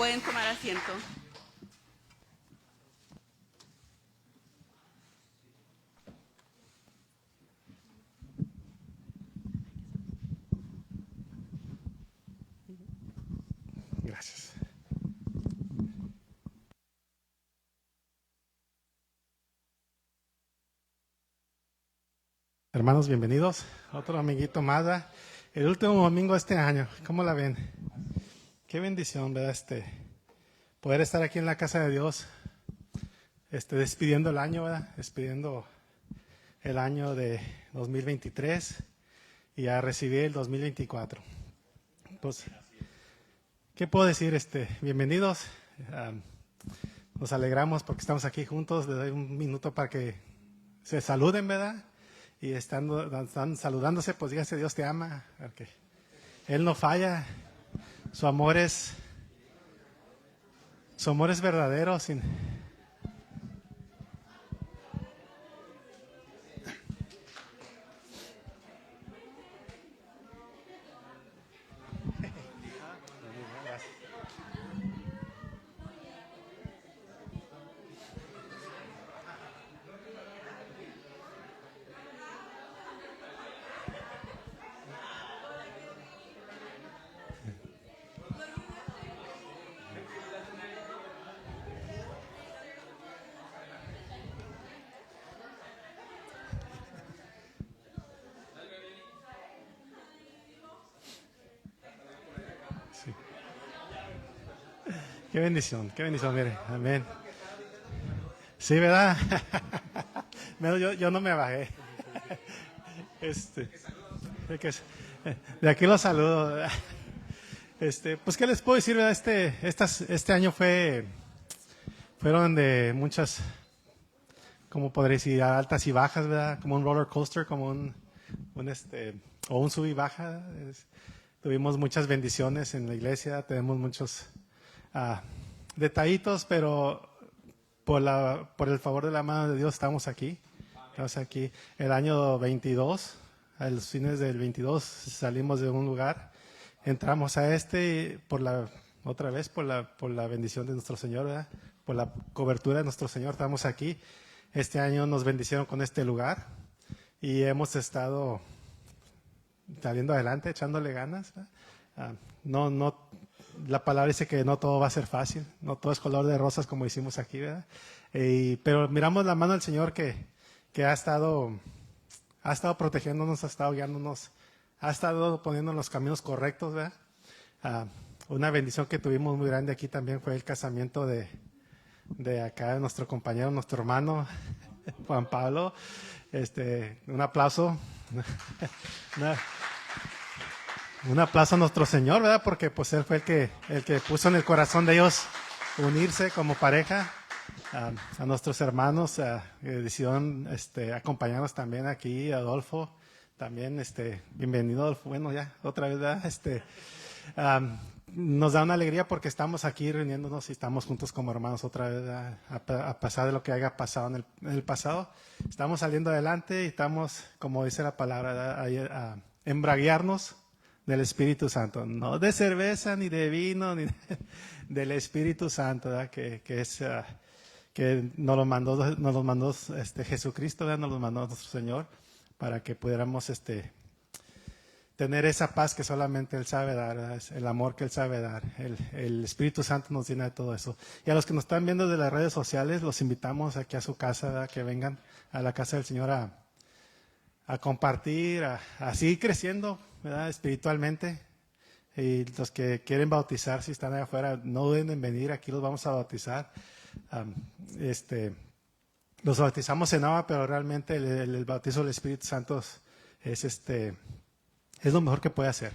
Pueden tomar asiento. Gracias. Hermanos, bienvenidos. Otro amiguito más, ¿verdad? El último domingo de este año. ¿Cómo la ven? Qué bendición, ¿verdad? Poder estar aquí en la casa de Dios, despidiendo el año, ¿verdad? Despidiendo el año de 2023 y a recibir el 2024. Pues, ¿qué puedo decir? Bienvenidos. Nos alegramos porque estamos aquí juntos. Les doy un minuto para que se saluden, ¿verdad? Y están saludándose, pues dígase Dios te ama, porque Él no falla. Su amor es verdadero. Sí. Qué bendición, mire, amén. Sí, ¿verdad? yo no me bajé. De aquí los saludo. Pues, ¿qué les puedo decir, verdad? Este año fueron de muchas, como podría decir, altas y bajas, ¿verdad? Como un roller coaster, como o un sub y baja. Tuvimos muchas bendiciones en la iglesia, tenemos muchos detallitos, pero por el favor de la mano de Dios estamos aquí. Estamos aquí. El año 22, a los fines del 22 salimos de un lugar, entramos a otra vez por la bendición de nuestro Señor, ¿verdad? Por la cobertura de nuestro Señor, estamos aquí. Este año nos bendicieron con este lugar y hemos estado saliendo adelante, echándole ganas, ¿verdad? La palabra dice que no todo va a ser fácil, no todo es color de rosas como hicimos aquí, ¿verdad? Pero miramos la mano del Señor que ha estado protegiéndonos, ha estado guiándonos, ha estado poniendo en los caminos correctos, ¿verdad? Una bendición que tuvimos muy grande aquí también fue el casamiento de acá, de nuestro compañero, nuestro hermano, Juan Pablo. Un aplauso. Un aplauso a nuestro Señor, ¿verdad? Porque pues Él fue el que puso en el corazón de ellos unirse como pareja. A nuestros hermanos que decidieron acompañarnos también aquí, Adolfo, también bienvenido Adolfo, bueno ya, otra vez, ¿verdad? Nos da una alegría porque estamos aquí reuniéndonos y estamos juntos como hermanos otra vez, a pesar de lo que haya pasado en el pasado. Estamos saliendo adelante y estamos, como dice la palabra, a embraguearnos del Espíritu Santo, no de cerveza ni de vino, ni del Espíritu Santo, ¿verdad? Que nos lo mandó Jesucristo, ¿verdad? Nos lo mandó nuestro Señor para que pudiéramos tener esa paz que solamente Él sabe dar, ¿verdad? El amor que Él sabe dar. El Espíritu Santo nos llena de todo eso. Y a los que nos están viendo de las redes sociales, los invitamos aquí a su casa, ¿verdad? Que vengan a la casa del Señor a compartir, a seguir creciendo, ¿verdad? Espiritualmente. Y los que quieren bautizar, si están allá afuera, no duden en venir, aquí los vamos a bautizar. Los bautizamos en agua, pero realmente el bautizo del Espíritu Santo es lo mejor que puede hacer.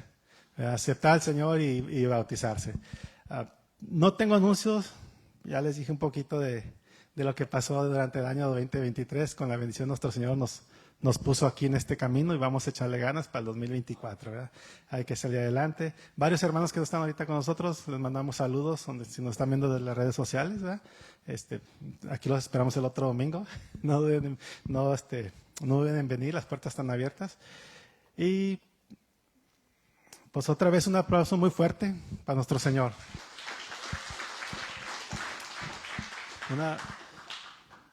Aceptar al Señor y bautizarse. No tengo anuncios, ya les dije un poquito de lo que pasó durante el año 2023, con la bendición de nuestro Señor nos puso aquí en este camino y vamos a echarle ganas para el 2024, ¿verdad? Hay que salir adelante. Varios hermanos que no están ahorita con nosotros, les mandamos saludos, si nos están viendo de las redes sociales, ¿verdad? Aquí los esperamos el otro domingo. No duden en venir, las puertas están abiertas. Y pues otra vez un aplauso muy fuerte para nuestro Señor.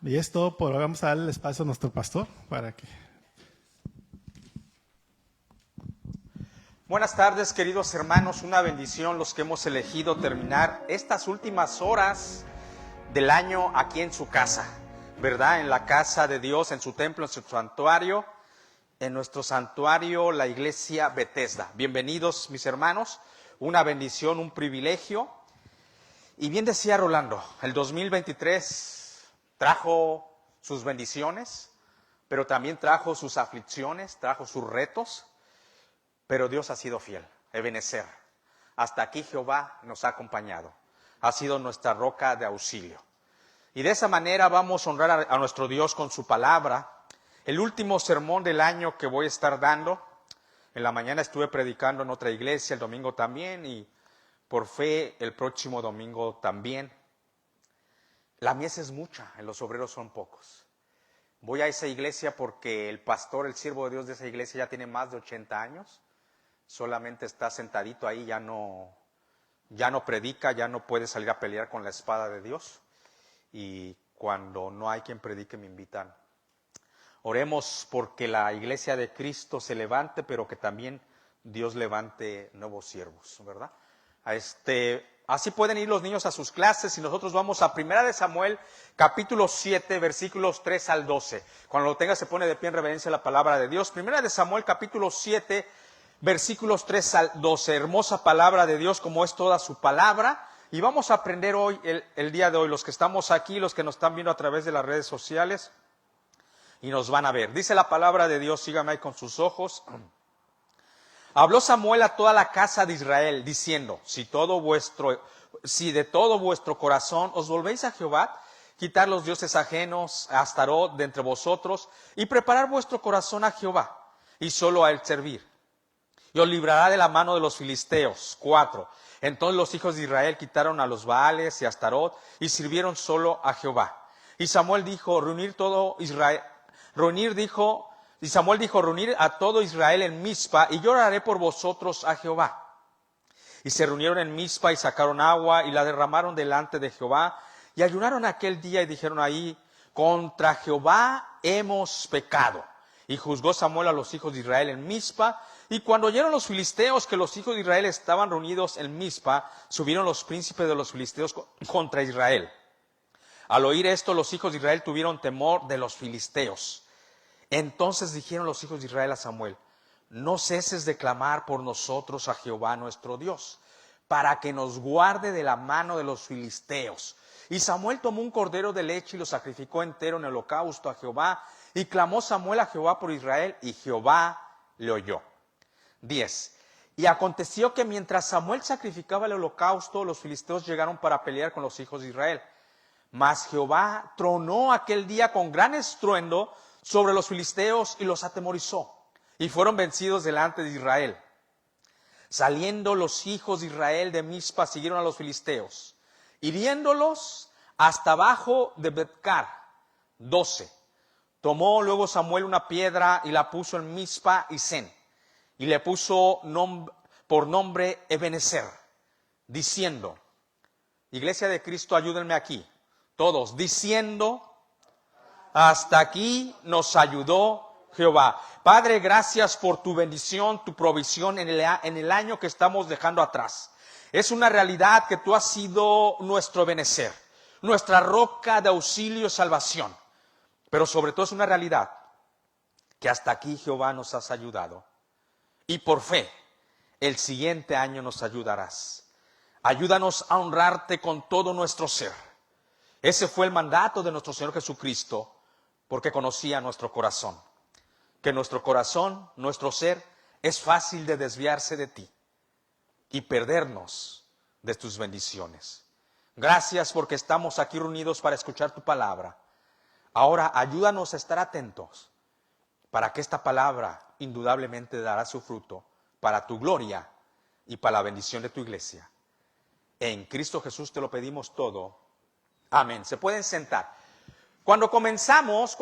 Y es todo por hoy. Vamos a darle el espacio a nuestro pastor para que... Buenas tardes, queridos hermanos. Una bendición los que hemos elegido terminar estas últimas horas del año aquí en su casa, ¿verdad? En la casa de Dios, en su templo, en su santuario, en nuestro santuario, la iglesia Bethesda. Bienvenidos, mis hermanos. Una bendición, un privilegio. Y bien decía Rolando, el 2023 trajo sus bendiciones, pero también trajo sus aflicciones, trajo sus retos. Pero Dios ha sido fiel, Ebenezer. Hasta aquí Jehová nos ha acompañado. Ha sido nuestra roca de auxilio. Y de esa manera vamos a honrar a nuestro Dios con su palabra. El último sermón del año que voy a estar dando. En la mañana estuve predicando en otra iglesia, el domingo también, y por fe el próximo domingo también. La mies es mucha, los obreros son pocos. Voy a esa iglesia porque el pastor, el siervo de Dios de esa iglesia ya tiene más de 80 años. Solamente está sentadito ahí, ya no predica, ya no puede salir a pelear con la espada de Dios. Y cuando no hay quien predique me invitan. Oremos porque la iglesia de Cristo se levante, pero que también Dios levante nuevos siervos, ¿verdad? Así pueden ir los niños a sus clases y nosotros vamos a 1 Samuel, capítulo 7, versículos 3 al 12. Cuando lo tenga se pone de pie en reverencia a la palabra de Dios. 1 Samuel, capítulo 7, versículos 3 al 12, hermosa palabra de Dios como es toda su palabra. Y vamos a aprender hoy, el día de hoy, los que estamos aquí, los que nos están viendo a través de las redes sociales y nos van a ver. Dice la palabra de Dios, síganme ahí con sus ojos. Habló Samuel a toda la casa de Israel, diciendo, si de todo vuestro corazón os volvéis a Jehová, quitar los dioses ajenos a Astarot de entre vosotros, y preparar vuestro corazón a Jehová, y solo a él servir. Y os librará de la mano de los filisteos. 4. Entonces los hijos de Israel quitaron a los Baales y a Astarot y sirvieron solo a Jehová. Y Samuel dijo, reunir a todo Israel en Mizpa, y yo oraré por vosotros a Jehová. Y se reunieron en Mizpa y sacaron agua y la derramaron delante de Jehová. Y ayunaron aquel día y dijeron ahí, contra Jehová hemos pecado. Y juzgó Samuel a los hijos de Israel en Mizpa. Y cuando oyeron los filisteos que los hijos de Israel estaban reunidos en Mizpa, subieron los príncipes de los filisteos contra Israel. Al oír esto, los hijos de Israel tuvieron temor de los filisteos. Entonces dijeron los hijos de Israel a Samuel, no ceses de clamar por nosotros a Jehová nuestro Dios, para que nos guarde de la mano de los filisteos. Y Samuel tomó un cordero de leche y lo sacrificó entero en holocausto a Jehová. Y clamó Samuel a Jehová por Israel, y Jehová le oyó. 10. Y aconteció que mientras Samuel sacrificaba el holocausto, los filisteos llegaron para pelear con los hijos de Israel. Mas Jehová tronó aquel día con gran estruendo sobre los filisteos y los atemorizó, y fueron vencidos delante de Israel. Saliendo los hijos de Israel de Mizpa, siguieron a los filisteos, hiriéndolos hasta abajo de Betcar. 12. Tomó luego Samuel una piedra y la puso en Mizpa y Sen, y le puso por nombre Ebenezer, diciendo, Iglesia de Cristo, ayúdenme aquí, todos, diciendo, hasta aquí nos ayudó Jehová. Padre, gracias por tu bendición, tu provisión en el año que estamos dejando atrás. Es una realidad que tú has sido nuestro Ebenezer, nuestra roca de auxilio y salvación. Pero sobre todo es una realidad que hasta aquí Jehová nos has ayudado. Y por fe, el siguiente año nos ayudarás. Ayúdanos a honrarte con todo nuestro ser. Ese fue el mandato de nuestro Señor Jesucristo, porque conocía nuestro corazón. Que nuestro corazón, nuestro ser, es fácil de desviarse de ti y perdernos de tus bendiciones. Gracias porque estamos aquí reunidos para escuchar tu palabra. Ahora ayúdanos a estar atentos para que esta palabra indudablemente dará su fruto para tu gloria y para la bendición de tu iglesia. En Cristo Jesús te lo pedimos todo. Amén. Se pueden sentar. Cuando comenzamos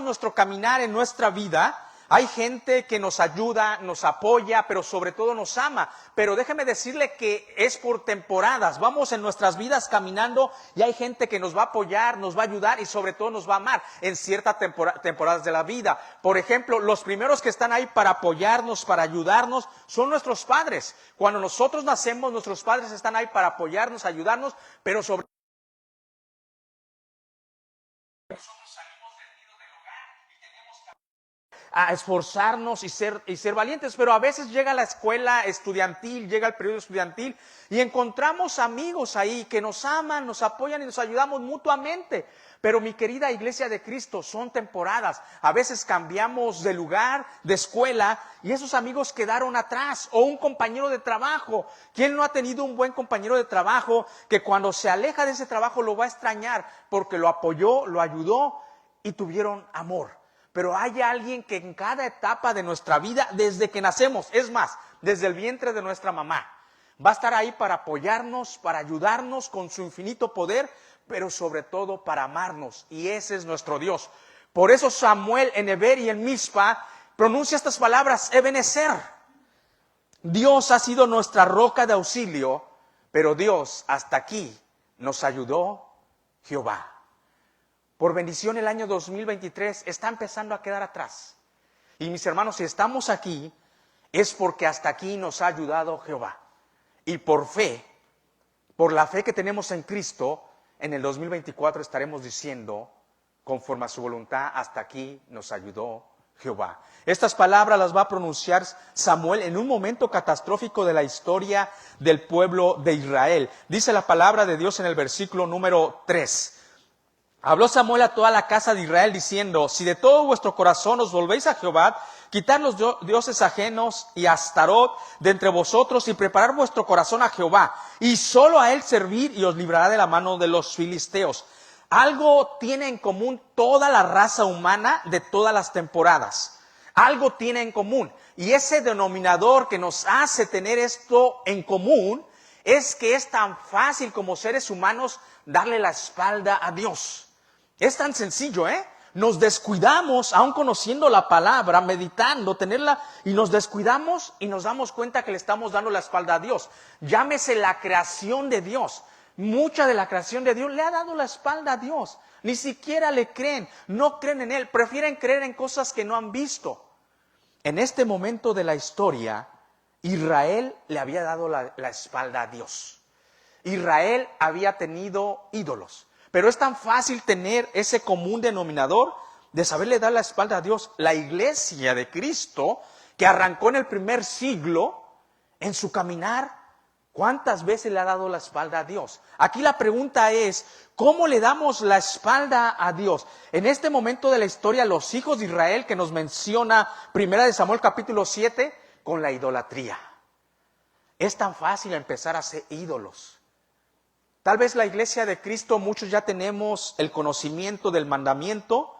nuestro caminar en nuestra vida, Hay gente que nos ayuda, nos apoya, pero sobre todo nos ama. Pero déjeme decirle que es por temporadas. Vamos en nuestras vidas caminando y hay gente que nos va a apoyar, nos va a ayudar y sobre todo nos va a amar en ciertas temporadas de la vida. Por ejemplo, los primeros que están ahí para apoyarnos, para ayudarnos, son nuestros padres. Cuando nosotros nacemos, nuestros padres están ahí para apoyarnos, ayudarnos, pero sobre a esforzarnos y ser valientes, pero a veces llega la escuela estudiantil, llega el periodo estudiantil y encontramos amigos ahí que nos aman, nos apoyan y nos ayudamos mutuamente. Pero mi querida iglesia de Cristo, son temporadas. A veces cambiamos de lugar, de escuela, y esos amigos quedaron atrás. O un compañero de trabajo. ¿Quién no ha tenido un buen compañero de trabajo que cuando se aleja de ese trabajo lo va a extrañar porque lo apoyó, lo ayudó y tuvieron amor? Pero hay alguien que en cada etapa de nuestra vida, desde que nacemos, es más, desde el vientre de nuestra mamá, va a estar ahí para apoyarnos, para ayudarnos con su infinito poder, pero sobre todo para amarnos. Y ese es nuestro Dios. Por eso Samuel en Heber y en Mizpa pronuncia estas palabras, Ebenezer. Dios ha sido nuestra roca de auxilio, pero Dios hasta aquí nos ayudó Jehová. Por bendición el año 2023 está empezando a quedar atrás. Y mis hermanos, si estamos aquí, es porque hasta aquí nos ha ayudado Jehová. Y por fe, por la fe que tenemos en Cristo, en el 2024 estaremos diciendo, conforme a su voluntad, hasta aquí nos ayudó Jehová. Estas palabras las va a pronunciar Samuel en un momento catastrófico de la historia del pueblo de Israel. Dice la palabra de Dios en el versículo número 3. Habló Samuel a toda la casa de Israel diciendo, si de todo vuestro corazón os volvéis a Jehová, quitar los dioses ajenos y a Astarot de entre vosotros y preparar vuestro corazón a Jehová, y solo a él servir y os librará de la mano de los filisteos. Algo tiene en común toda la raza humana de todas las temporadas. Algo tiene en común. Y ese denominador que nos hace tener esto en común es que es tan fácil como seres humanos darle la espalda a Dios. Es tan sencillo, Nos descuidamos, aún conociendo la palabra, meditando, tenerla, y nos descuidamos y nos damos cuenta que le estamos dando la espalda a Dios. Llámese la creación de Dios. Mucha de la creación de Dios le ha dado la espalda a Dios. Ni siquiera le creen, no creen en Él, prefieren creer en cosas que no han visto. En este momento de la historia, Israel le había dado la espalda a Dios. Israel había tenido ídolos. Pero es tan fácil tener ese común denominador de saberle dar la espalda a Dios. La iglesia de Cristo, que arrancó en el primer siglo, en su caminar, ¿cuántas veces le ha dado la espalda a Dios? Aquí la pregunta es, ¿cómo le damos la espalda a Dios? En este momento de la historia, los hijos de Israel, que nos menciona 1 Samuel capítulo 7, con la idolatría. Es tan fácil empezar a hacer ídolos. Tal vez la iglesia de Cristo, muchos ya tenemos el conocimiento del mandamiento,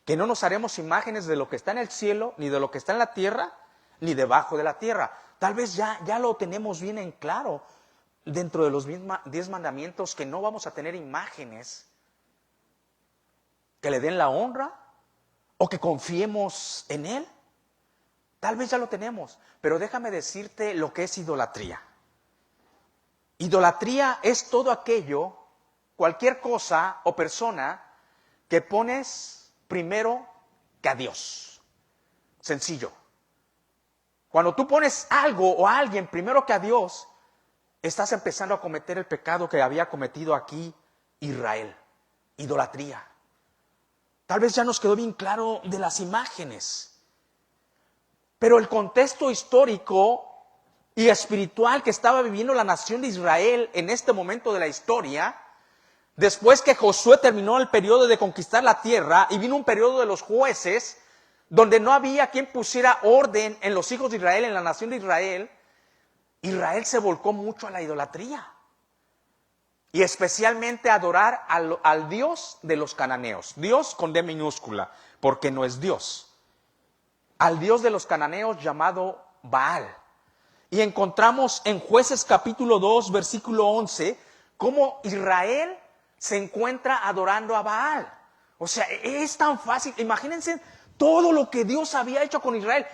que no nos haremos imágenes de lo que está en el cielo, ni de lo que está en la tierra, ni debajo de la tierra. Tal vez ya lo tenemos bien en claro dentro de los 10 mandamientos, que no vamos a tener imágenes que le den la honra o que confiemos en Él. Tal vez ya lo tenemos, pero déjame decirte lo que es idolatría. Idolatría es todo aquello, cualquier cosa o persona que pones primero que a Dios. Sencillo. Cuando tú pones algo o a alguien primero que a Dios, estás empezando a cometer el pecado que había cometido aquí Israel. Idolatría. Tal vez ya nos quedó bien claro de las imágenes. Pero el contexto histórico y espiritual que estaba viviendo la nación de Israel en este momento de la historia, después que Josué terminó el periodo de conquistar la tierra y vino un periodo de los jueces, donde no había quien pusiera orden en los hijos de Israel, en la nación de Israel, Israel se volcó mucho a la idolatría. Y especialmente a adorar al Dios de los cananeos. Dios con D minúscula, porque no es Dios. Al Dios de los cananeos llamado Baal. Y encontramos en Jueces capítulo 2, versículo 11, cómo Israel se encuentra adorando a Baal. O sea, es tan fácil. Imagínense Todo lo que Dios había hecho con Israel,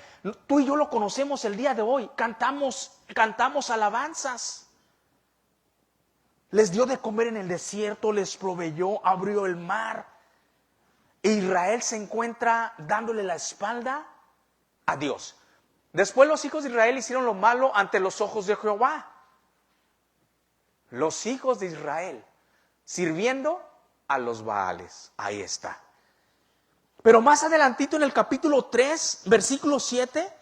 tú y yo lo conocemos el día de hoy. Cantamos alabanzas. Les dio de comer en el desierto, les proveyó, abrió el mar. E Israel se encuentra dándole la espalda a Dios. Después los hijos de Israel hicieron lo malo ante los ojos de Jehová. Los hijos de Israel sirviendo a los Baales. Ahí está. Pero más adelantito en el capítulo 3, versículo 7,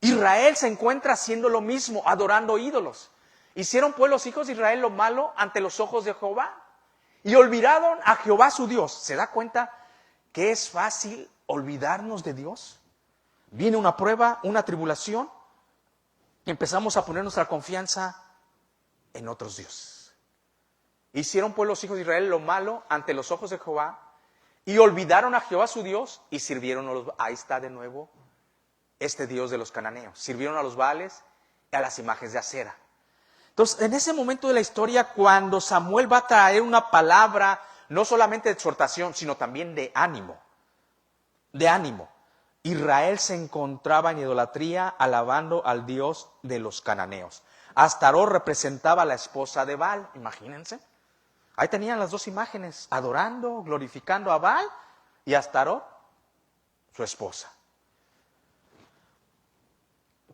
Israel se encuentra haciendo lo mismo, adorando ídolos. Hicieron pues los hijos de Israel lo malo ante los ojos de Jehová y olvidaron a Jehová su Dios. ¿Se da cuenta que es fácil olvidarnos de Dios? Viene una prueba, una tribulación, y empezamos a poner nuestra confianza en otros dioses. Hicieron pues los hijos de Israel lo malo ante los ojos de Jehová y olvidaron a Jehová su Dios y sirvieron a los... Ahí está de nuevo este Dios de los cananeos. Sirvieron a los Baales y a las imágenes de acera. Entonces, en ese momento de la historia, cuando Samuel va a traer una palabra, no solamente de exhortación, sino también de ánimo. De ánimo. Israel se encontraba en idolatría, alabando al Dios de los cananeos. Astarot representaba a la esposa de Baal, imagínense. Ahí tenían las dos imágenes, adorando, glorificando a Baal y Astarot, su esposa.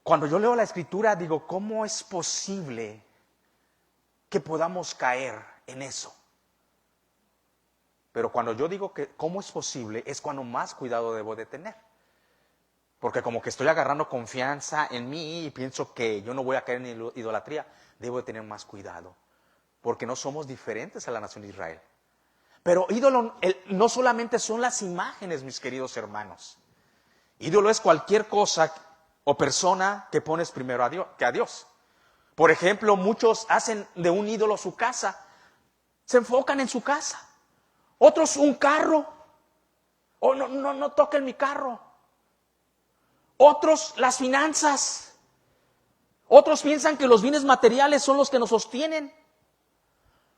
Cuando yo leo la escritura, digo, ¿cómo es posible que podamos caer en eso? Pero cuando yo digo que cómo es posible, es cuando más cuidado debo de tener. Porque como que estoy agarrando confianza en mí y pienso que yo no voy a caer en idolatría, debo de tener más cuidado. Porque no somos diferentes a la nación de Israel. Pero ídolo no solamente son las imágenes, mis queridos hermanos. Ídolo es cualquier cosa o persona que pones primero que a Dios. Por ejemplo, muchos hacen de un ídolo su casa. Se enfocan en su casa. Otros un carro. Oh, no toquen mi carro. Otros las finanzas. Otros piensan que los bienes materiales son los que nos sostienen.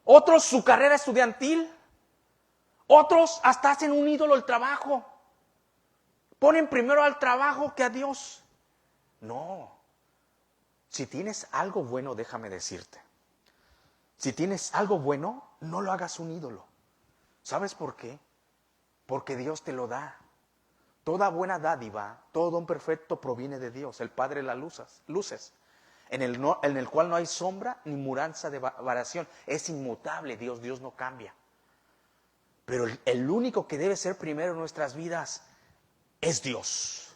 Otros su carrera estudiantil. Otros hasta hacen un ídolo el trabajo. Ponen primero al trabajo que a Dios. No. Si tienes algo bueno, déjame decirte. Si tienes algo bueno, no lo hagas un ídolo. ¿Sabes por qué? Porque Dios te lo da. Toda buena dádiva, todo don perfecto proviene de Dios, el Padre de las luces, en el cual no hay sombra ni mudanza de variación. Es inmutable Dios no cambia. Pero el único que debe ser primero en nuestras vidas es Dios.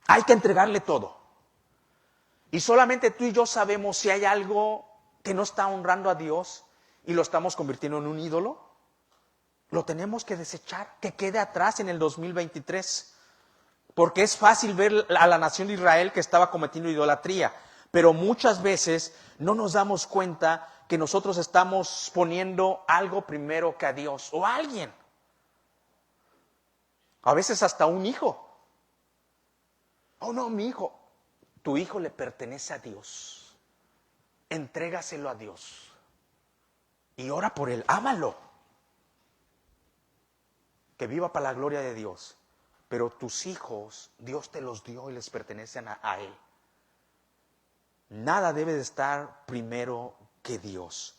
Hay que entregarle todo. Y solamente tú y yo sabemos si hay algo que no está honrando a Dios y lo estamos convirtiendo en un ídolo. Lo tenemos que desechar, que quede atrás en el 2023. Porque es fácil ver a la nación de Israel que estaba cometiendo idolatría. Pero muchas veces no nos damos cuenta que nosotros estamos poniendo algo primero que a Dios o a alguien. A veces hasta un hijo. Oh no, mi hijo. Tu hijo le pertenece a Dios. Entrégaselo a Dios. Y ora por él, ámalo. Que viva para la gloria de Dios. Pero tus hijos, Dios te los dio y les pertenecen a Él. Nada debe de estar primero que Dios.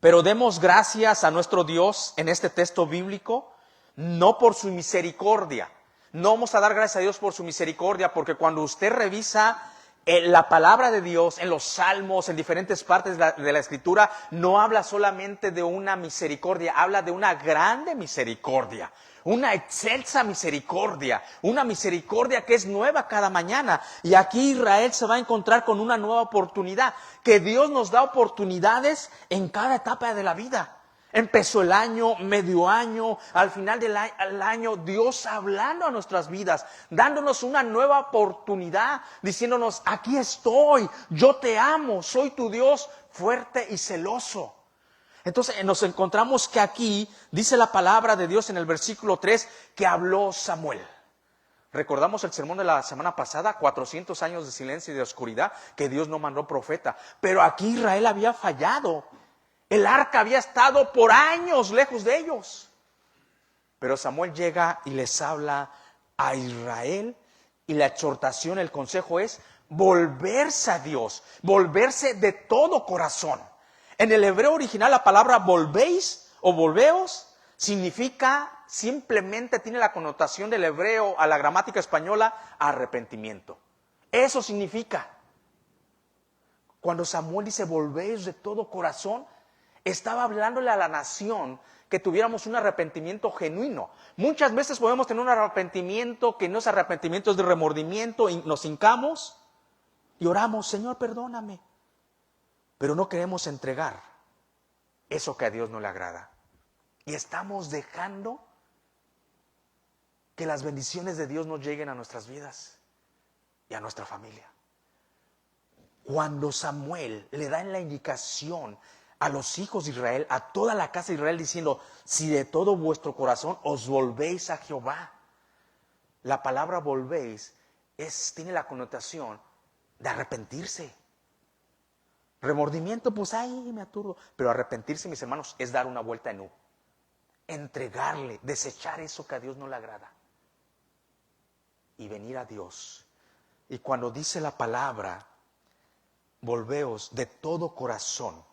Pero demos gracias a nuestro Dios en este texto bíblico, no por su misericordia. No vamos a dar gracias a Dios por su misericordia, porque cuando usted revisa la palabra de Dios en los salmos, en diferentes partes de la escritura, no habla solamente de una misericordia, habla de una grande misericordia, una excelsa misericordia, una misericordia que es nueva cada mañana. Y aquí Israel se va a encontrar con una nueva oportunidad, que Dios nos da oportunidades en cada etapa de la vida. Empezó el año, medio año, al final del año, Dios hablando a nuestras vidas, dándonos una nueva oportunidad, diciéndonos, aquí estoy, yo te amo, soy tu Dios fuerte y celoso. Entonces nos encontramos que aquí dice la palabra de Dios en el versículo 3 que habló Samuel. Recordamos el sermón de la semana pasada, 400 años de silencio y de oscuridad, que Dios no mandó profeta. Pero aquí Israel había fallado. El arca había estado por años lejos de ellos. Pero Samuel llega y les habla a Israel y la exhortación, el consejo es volverse a Dios, volverse de todo corazón. En el hebreo original la palabra volvéis o volveos significa, simplemente tiene la connotación del hebreo a la gramática española, arrepentimiento. Eso significa. Cuando Samuel dice volvéis de todo corazón, estaba hablándole a la nación que tuviéramos un arrepentimiento genuino. Muchas veces podemos tener un arrepentimiento que no es arrepentimiento, es de remordimiento, y nos hincamos y oramos, Señor, perdóname. Pero no queremos entregar eso que a Dios no le agrada. Y estamos dejando que las bendiciones de Dios nos lleguen a nuestras vidas y a nuestra familia. Cuando Samuel le da la indicación a los hijos de Israel, a toda la casa de Israel, diciendo, si de todo vuestro corazón os volvéis a Jehová. La palabra volvéis tiene la connotación de arrepentirse. Remordimiento, pues ay, me aturdo. Pero arrepentirse, mis hermanos, es dar una vuelta en U. Entregarle, desechar eso que a Dios no le agrada. Y venir a Dios. Y cuando dice la palabra, volveos de todo corazón,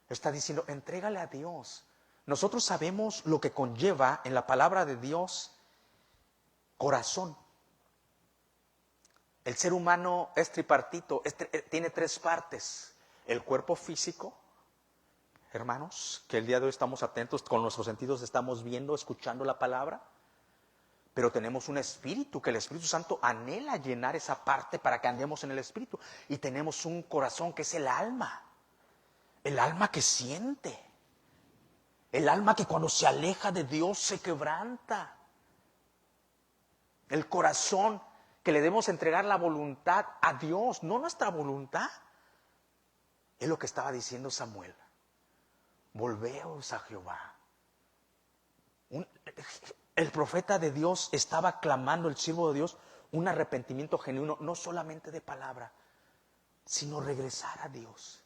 está diciendo, entrégale a Dios. Nosotros sabemos lo que conlleva en la palabra de Dios corazón. El ser humano es tripartito, tiene tres partes. El cuerpo físico, hermanos, que el día de hoy estamos atentos, con nuestros sentidos estamos viendo, escuchando la palabra. Pero tenemos un espíritu, que el Espíritu Santo anhela llenar esa parte para que andemos en el espíritu. Y tenemos un corazón que es el alma que siente, el alma que cuando se aleja de Dios se quebranta. El corazón que le debemos entregar la voluntad a Dios, no nuestra voluntad. Es lo que estaba diciendo Samuel. Volveos a Jehová. El profeta de Dios estaba clamando, el siervo de Dios, un arrepentimiento genuino, no solamente de palabra, sino regresar a Dios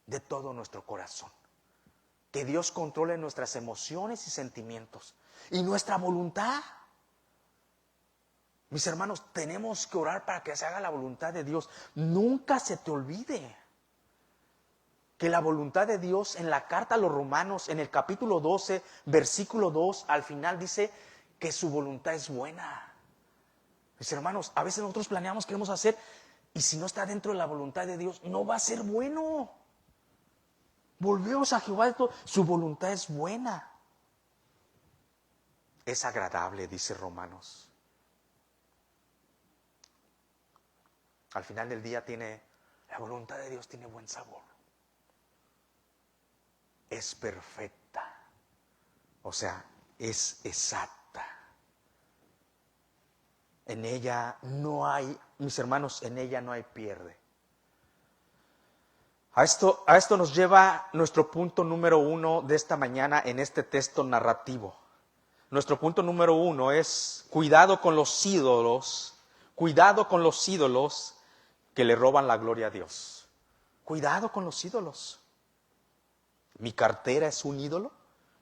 de todo nuestro corazón. Que Dios controle nuestras emociones y sentimientos y nuestra voluntad. Mis hermanos, tenemos que orar para que se haga la voluntad de Dios. Nunca se te olvide que la voluntad de Dios, en la carta a los Romanos, en el capítulo 12, versículo 2, al final dice que su voluntad es buena. Mis hermanos, a veces nosotros planeamos, queremos hacer, y si no está dentro de la voluntad de Dios, no va a ser bueno. Volveos a Jehová, su voluntad es buena. Es agradable, dice Romanos. Al final del día la voluntad de Dios tiene buen sabor. Es perfecta. O sea, es exacta. En ella no hay, mis hermanos, en ella no hay pierde. A esto nos lleva nuestro punto número 1 de esta mañana en este texto narrativo. Nuestro punto número 1 es cuidado con los ídolos que le roban la gloria a Dios. Cuidado con los ídolos. ¿Mi cartera es un ídolo?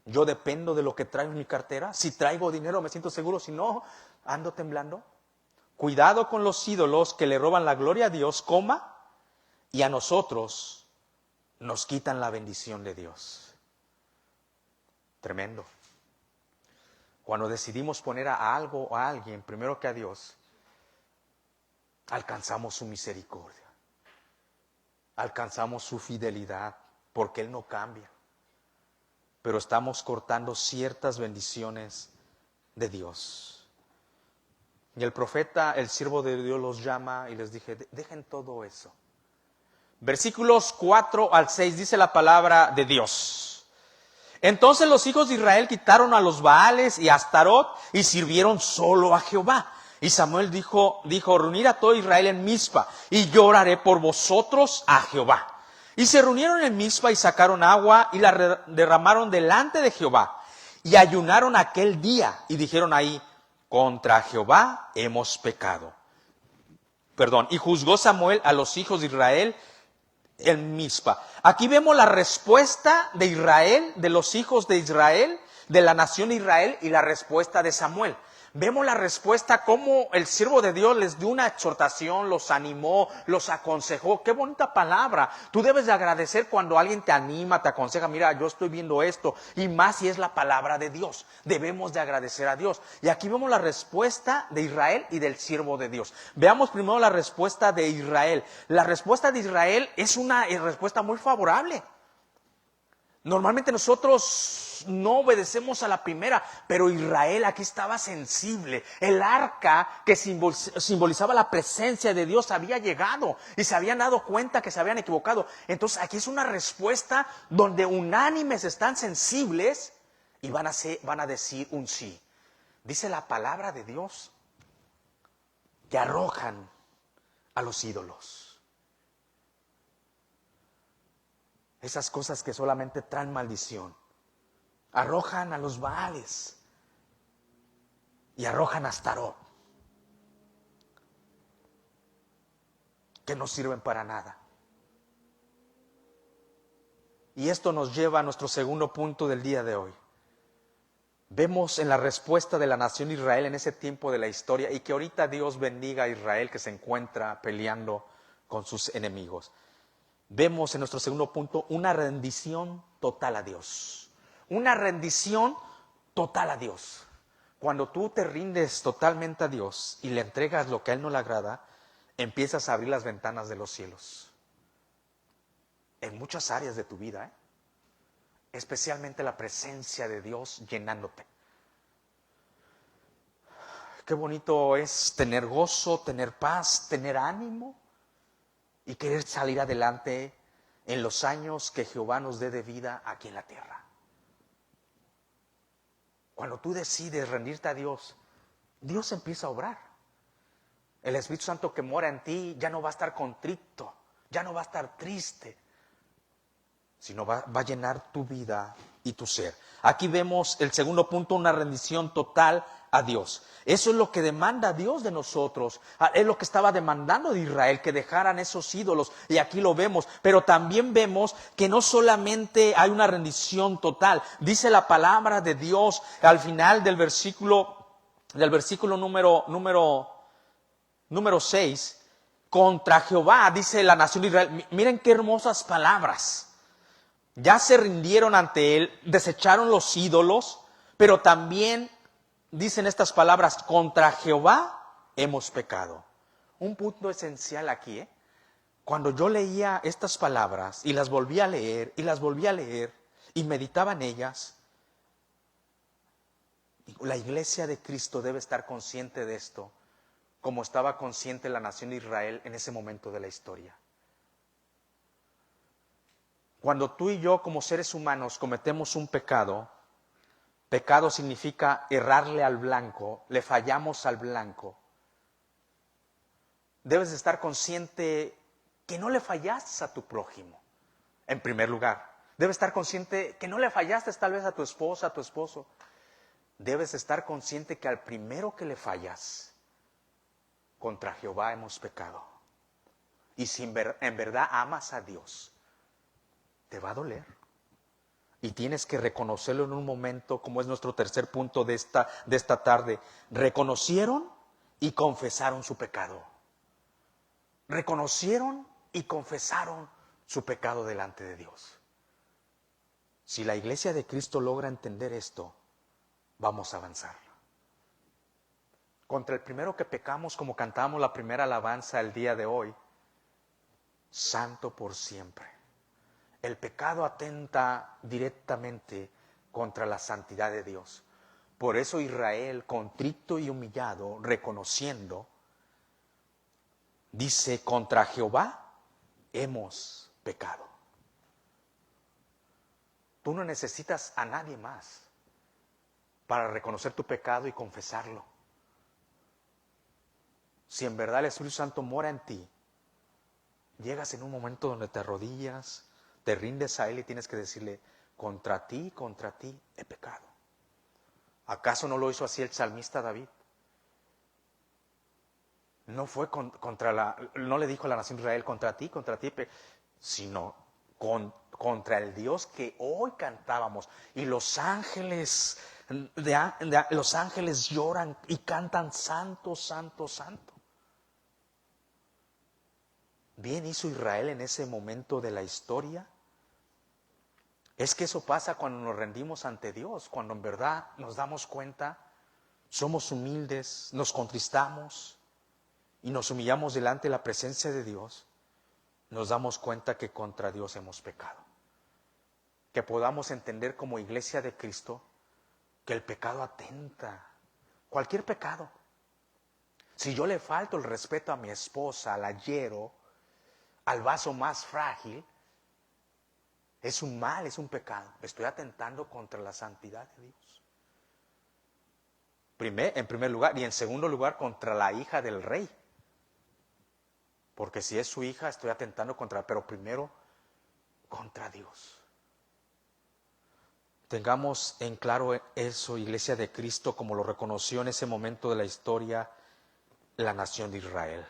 ¿Yo dependo de lo que traigo en mi cartera? Si traigo dinero me siento seguro, si no, ando temblando. Cuidado con los ídolos que le roban la gloria a Dios, y a nosotros nos quitan la bendición de Dios. Tremendo. Cuando decidimos poner a algo o a alguien primero que a Dios, alcanzamos su misericordia, alcanzamos su fidelidad, porque Él no cambia. Pero estamos cortando ciertas bendiciones de Dios. Y el profeta, el siervo de Dios, los llama y les dije, dejen todo eso. Versículos 4 al 6 dice la palabra de Dios. Entonces los hijos de Israel quitaron a los Baales y a Astarot y sirvieron solo a Jehová. Y Samuel dijo, reunid a todo Israel en Mizpa y yo oraré por vosotros a Jehová. Y se reunieron en Mizpa y sacaron agua y la derramaron delante de Jehová. Y ayunaron aquel día y dijeron ahí, contra Jehová hemos pecado. Y juzgó Samuel a los hijos de Israel en Mizpa. Aquí vemos la respuesta de Israel, de los hijos de Israel, de la nación de Israel y la respuesta de Samuel. Vemos la respuesta, cómo el siervo de Dios les dio una exhortación, los animó, los aconsejó. ¡Qué bonita palabra! Tú debes de agradecer cuando alguien te anima, te aconseja. Mira, yo estoy viendo esto. Y más si es la palabra de Dios. Debemos de agradecer a Dios. Y aquí vemos la respuesta de Israel y del siervo de Dios. Veamos primero la respuesta de Israel. La respuesta de Israel es una respuesta muy favorable. Normalmente nosotros no obedecemos a la primera, pero Israel aquí estaba sensible. El arca que simbolizaba la presencia de Dios había llegado y se habían dado cuenta que se habían equivocado. Entonces aquí es una respuesta donde unánimes están sensibles y van a decir un sí. Dice la palabra de Dios que arrojan a los ídolos. Esas cosas que solamente traen maldición. Arrojan a los Baales y arrojan a Astarot, que no sirven para nada. Y esto nos lleva a nuestro segundo punto del día de hoy. Vemos en la respuesta de la nación de Israel en ese tiempo de la historia, y que ahorita Dios bendiga a Israel que se encuentra peleando con sus enemigos. Vemos en nuestro segundo punto una rendición total a Dios. Una rendición total a Dios. Cuando tú te rindes totalmente a Dios y le entregas lo que a Él no le agrada, empiezas a abrir las ventanas de los cielos. En muchas áreas de tu vida, especialmente la presencia de Dios llenándote. Qué bonito es tener gozo, tener paz, tener ánimo y querer salir adelante en los años que Jehová nos dé de vida aquí en la tierra. Cuando tú decides rendirte a Dios, Dios empieza a obrar. El Espíritu Santo que mora en ti ya no va a estar contrito, ya no va a estar triste, sino va a llenar tu vida y tu ser. Aquí vemos el segundo punto, una rendición total a Dios. Eso es lo que demanda Dios de nosotros. Es lo que estaba demandando de Israel, que dejaran esos ídolos. Y aquí lo vemos. Pero también vemos que no solamente hay una rendición total. Dice la palabra de Dios al final del versículo número 6. Contra Jehová, dice la nación de Israel. Miren qué hermosas palabras. Ya se rindieron ante Él, desecharon los ídolos, pero también dicen estas palabras: contra Jehová hemos pecado. Un punto esencial aquí, Cuando yo leía estas palabras y las volví a leer y las volví a leer y meditaba en ellas, la iglesia de Cristo debe estar consciente de esto, como estaba consciente la nación de Israel en ese momento de la historia. Cuando tú y yo como seres humanos cometemos un pecado, pecado significa errarle al blanco, le fallamos al blanco. Debes de estar consciente que no le fallaste a tu prójimo, en primer lugar. Debes estar consciente que no le fallaste tal vez a tu esposa, a tu esposo. Debes estar consciente que al primero que le fallas, contra Jehová hemos pecado. Y si en verdad amas a Dios, te va a doler. Y tienes que reconocerlo en un momento, como es nuestro tercer punto de esta tarde. Reconocieron y confesaron su pecado. Reconocieron y confesaron su pecado delante de Dios. Si la iglesia de Cristo logra entender esto, vamos a avanzar. Contra el primero que pecamos, como cantamos la primera alabanza el día de hoy, santo por siempre. El pecado atenta directamente contra la santidad de Dios. Por eso Israel, contrito y humillado, reconociendo, dice: contra Jehová hemos pecado. Tú no necesitas a nadie más para reconocer tu pecado y confesarlo. Si en verdad el Espíritu Santo mora en ti, llegas en un momento donde te arrodillas, te rindes a Él y tienes que decirle: contra ti he pecado. ¿Acaso no lo hizo así el salmista David? No fue no le dijo a la nación de Israel: contra ti, sino contra el Dios que hoy cantábamos. Y los ángeles, los ángeles lloran y cantan santo, santo, santo. Bien hizo Israel en ese momento de la historia. Es que eso pasa cuando nos rendimos ante Dios, cuando en verdad nos damos cuenta, somos humildes, nos contristamos y nos humillamos delante de la presencia de Dios. Nos damos cuenta que contra Dios hemos pecado. Que podamos entender como iglesia de Cristo que el pecado atenta, cualquier pecado. Si yo le falto el respeto a mi esposa, al hiero, al vaso más frágil, es un mal, es un pecado. Estoy atentando contra la santidad de Dios. En primer lugar, y en segundo lugar, contra la hija del rey. Porque si es su hija, estoy atentando pero primero, contra Dios. Tengamos en claro eso, iglesia de Cristo, como lo reconoció en ese momento de la historia la nación de Israel.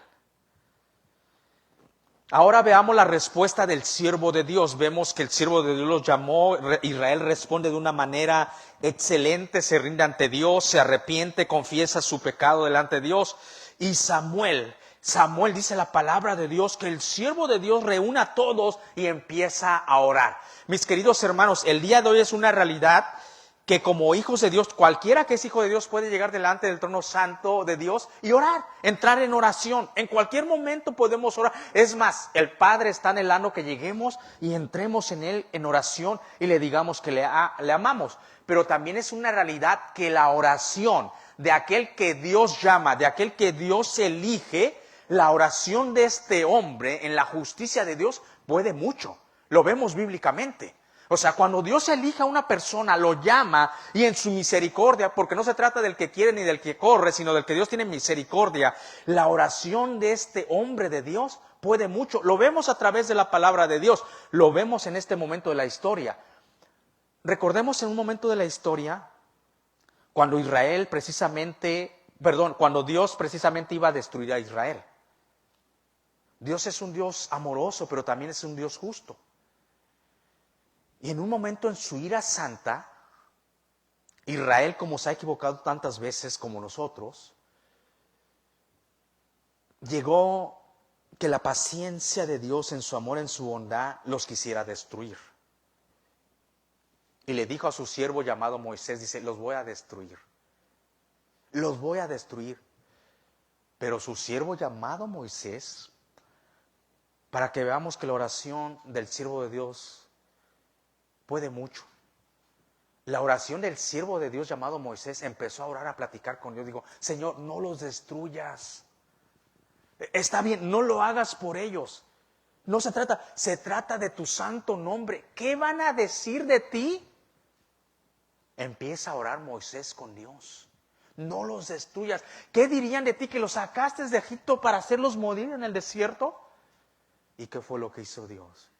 Ahora veamos la respuesta del siervo de Dios. Vemos que el siervo de Dios los llamó. Israel responde de una manera excelente, se rinde ante Dios, se arrepiente, confiesa su pecado delante de Dios. Y Samuel dice la palabra de Dios que el siervo de Dios reúne a todos y empieza a orar. Mis queridos hermanos, el día de hoy es una realidad que como hijos de Dios, cualquiera que es hijo de Dios puede llegar delante del trono santo de Dios y orar, entrar en oración. En cualquier momento podemos orar. Es más, el Padre está anhelando que lleguemos y entremos en Él en oración y le digamos que le amamos. Pero también es una realidad que la oración de aquel que Dios llama, de aquel que Dios elige, la oración de este hombre en la justicia de Dios puede mucho. Lo vemos bíblicamente. O sea, cuando Dios elige a una persona, lo llama y en su misericordia, porque no se trata del que quiere ni del que corre, sino del que Dios tiene misericordia, la oración de este hombre de Dios puede mucho. Lo vemos a través de la palabra de Dios, lo vemos en este momento de la historia. Recordemos en un momento de la historia, cuando cuando Dios precisamente iba a destruir a Israel. Dios es un Dios amoroso, pero también es un Dios justo. Y en un momento en su ira santa, Israel, como se ha equivocado tantas veces como nosotros, llegó que la paciencia de Dios en su amor, en su bondad, los quisiera destruir. Y le dijo a su siervo llamado Moisés, dice, los voy a destruir. Los voy a destruir. Pero su siervo llamado Moisés, para que veamos que la oración del siervo de Dios puede mucho. La oración del siervo de Dios llamado Moisés empezó a orar, a platicar con Dios. Digo, Señor, no los destruyas. Está bien, no lo hagas por ellos. No se trata de tu santo nombre. ¿Qué van a decir de ti? Empieza a orar Moisés con Dios. No los destruyas. ¿Qué dirían de ti que los sacaste de Egipto para hacerlos morir en el desierto? ¿Y qué fue lo que hizo Dios?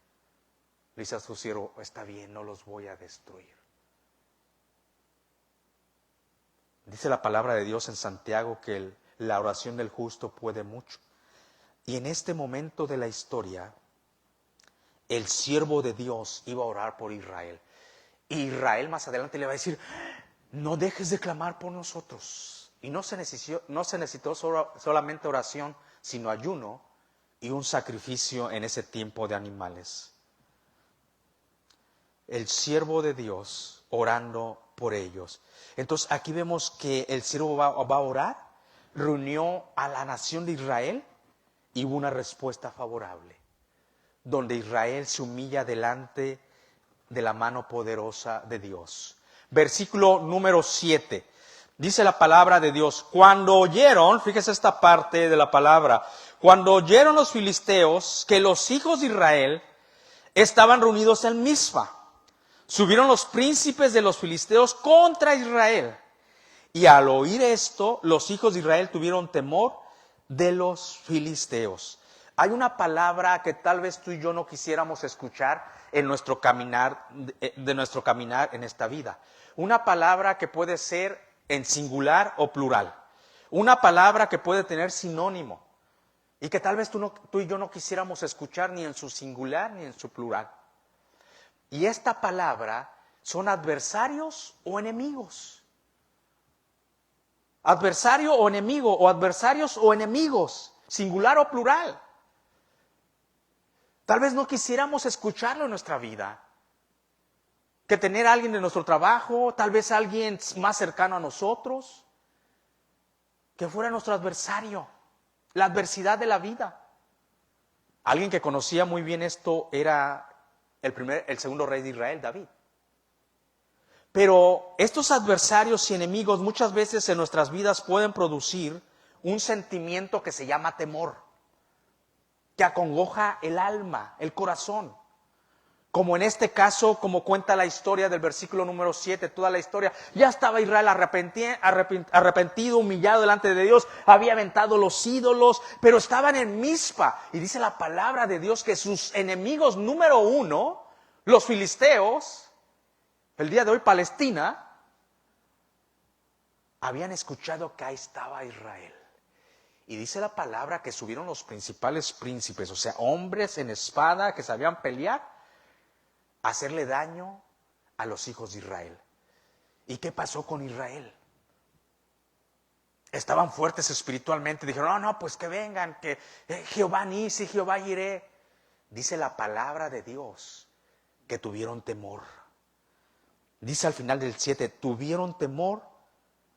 Le dice a su siervo, está bien, no los voy a destruir. Dice la palabra de Dios en Santiago que la oración del justo puede mucho. Y en este momento de la historia, el siervo de Dios iba a orar por Israel. Y Israel más adelante le va a decir, no dejes de clamar por nosotros. Y no se necesitó solamente oración, sino ayuno y un sacrificio en ese tiempo de animales. El siervo de Dios orando por ellos. Entonces aquí vemos que el siervo va a orar, reunió a la nación de Israel y hubo una respuesta favorable, donde Israel se humilla delante de la mano poderosa de Dios. Versículo número 7. Dice la palabra de Dios, cuando oyeron, fíjese esta parte de la palabra, cuando oyeron los filisteos que los hijos de Israel estaban reunidos en Mizpa, subieron los príncipes de los filisteos contra Israel. Y al oír esto, los hijos de Israel tuvieron temor de los filisteos. Hay una palabra que tal vez tú y yo no quisiéramos escuchar en nuestro caminar, de nuestro caminar en esta vida. Una palabra que puede ser en singular o plural. Una palabra que puede tener sinónimo. Y que tal vez tú y yo no quisiéramos escuchar ni en su singular ni en su plural. Y esta palabra son adversarios o enemigos. Adversario o enemigo, o adversarios o enemigos, singular o plural. Tal vez no quisiéramos escucharlo en nuestra vida. Que tener a alguien de nuestro trabajo, tal vez alguien más cercano a nosotros, que fuera nuestro adversario, la adversidad de la vida. Alguien que conocía muy bien esto era el segundo rey de Israel, David. Pero estos adversarios y enemigos muchas veces en nuestras vidas pueden producir un sentimiento que se llama temor, que acongoja el alma, el corazón. Como en este caso, como cuenta la historia del versículo número 7, toda la historia, ya estaba Israel arrepentido, humillado delante de Dios, había aventado los ídolos, pero estaban en Mizpa. Y dice la palabra de Dios que sus enemigos número 1, los filisteos, el día de hoy Palestina, habían escuchado que ahí estaba Israel. Y dice la palabra que subieron los principales príncipes, o sea, hombres en espada que sabían pelear, a hacerle daño a los hijos de Israel. ¿Y qué pasó con Israel? Estaban fuertes espiritualmente, dijeron, no, pues que vengan, que Jehová Nisi, Jehová Jireh. Dice la palabra de Dios que tuvieron temor. Dice al final del 7, tuvieron temor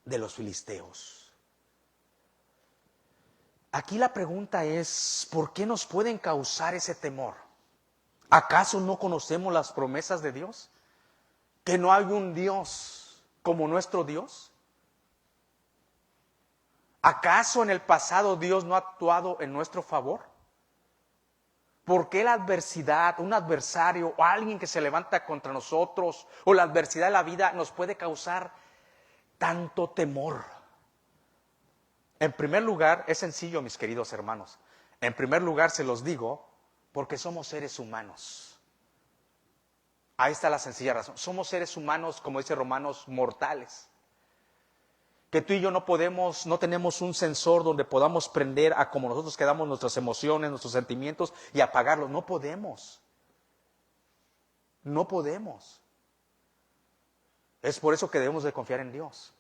de los filisteos. Aquí la pregunta es, ¿por qué nos pueden causar ese temor? ¿Acaso no conocemos las promesas de Dios? ¿Que no hay un Dios como nuestro Dios? ¿Acaso en el pasado Dios no ha actuado en nuestro favor? ¿Por qué la adversidad, un adversario o alguien que se levanta contra nosotros o la adversidad de la vida nos puede causar tanto temor? En primer lugar, es sencillo, mis queridos hermanos. En primer lugar, se los digo, porque somos seres humanos. Ahí está la sencilla razón. Somos seres humanos, como dice Romanos, mortales. Que tú y yo no tenemos un sensor donde podamos prender a como nosotros quedamos nuestras emociones, nuestros sentimientos y apagarlos. No podemos. No podemos. Es por eso que debemos de confiar en Dios.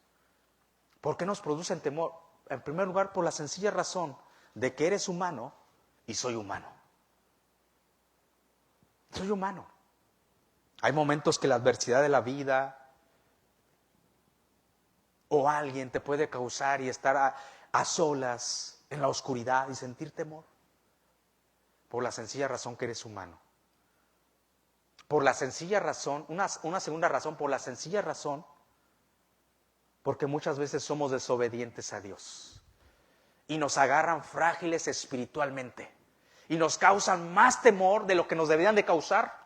¿Por qué nos producen temor? En primer lugar, por la sencilla razón de que eres humano y soy humano. Soy humano. Hay momentos que la adversidad de la vida o alguien te puede causar y estar a solas en la oscuridad y sentir temor. Por la sencilla razón que eres humano. Por la sencilla razón, una segunda razón, por la sencilla razón, porque muchas veces somos desobedientes a Dios. Y nos agarran frágiles espiritualmente. Y nos causan más temor de lo que nos deberían de causar.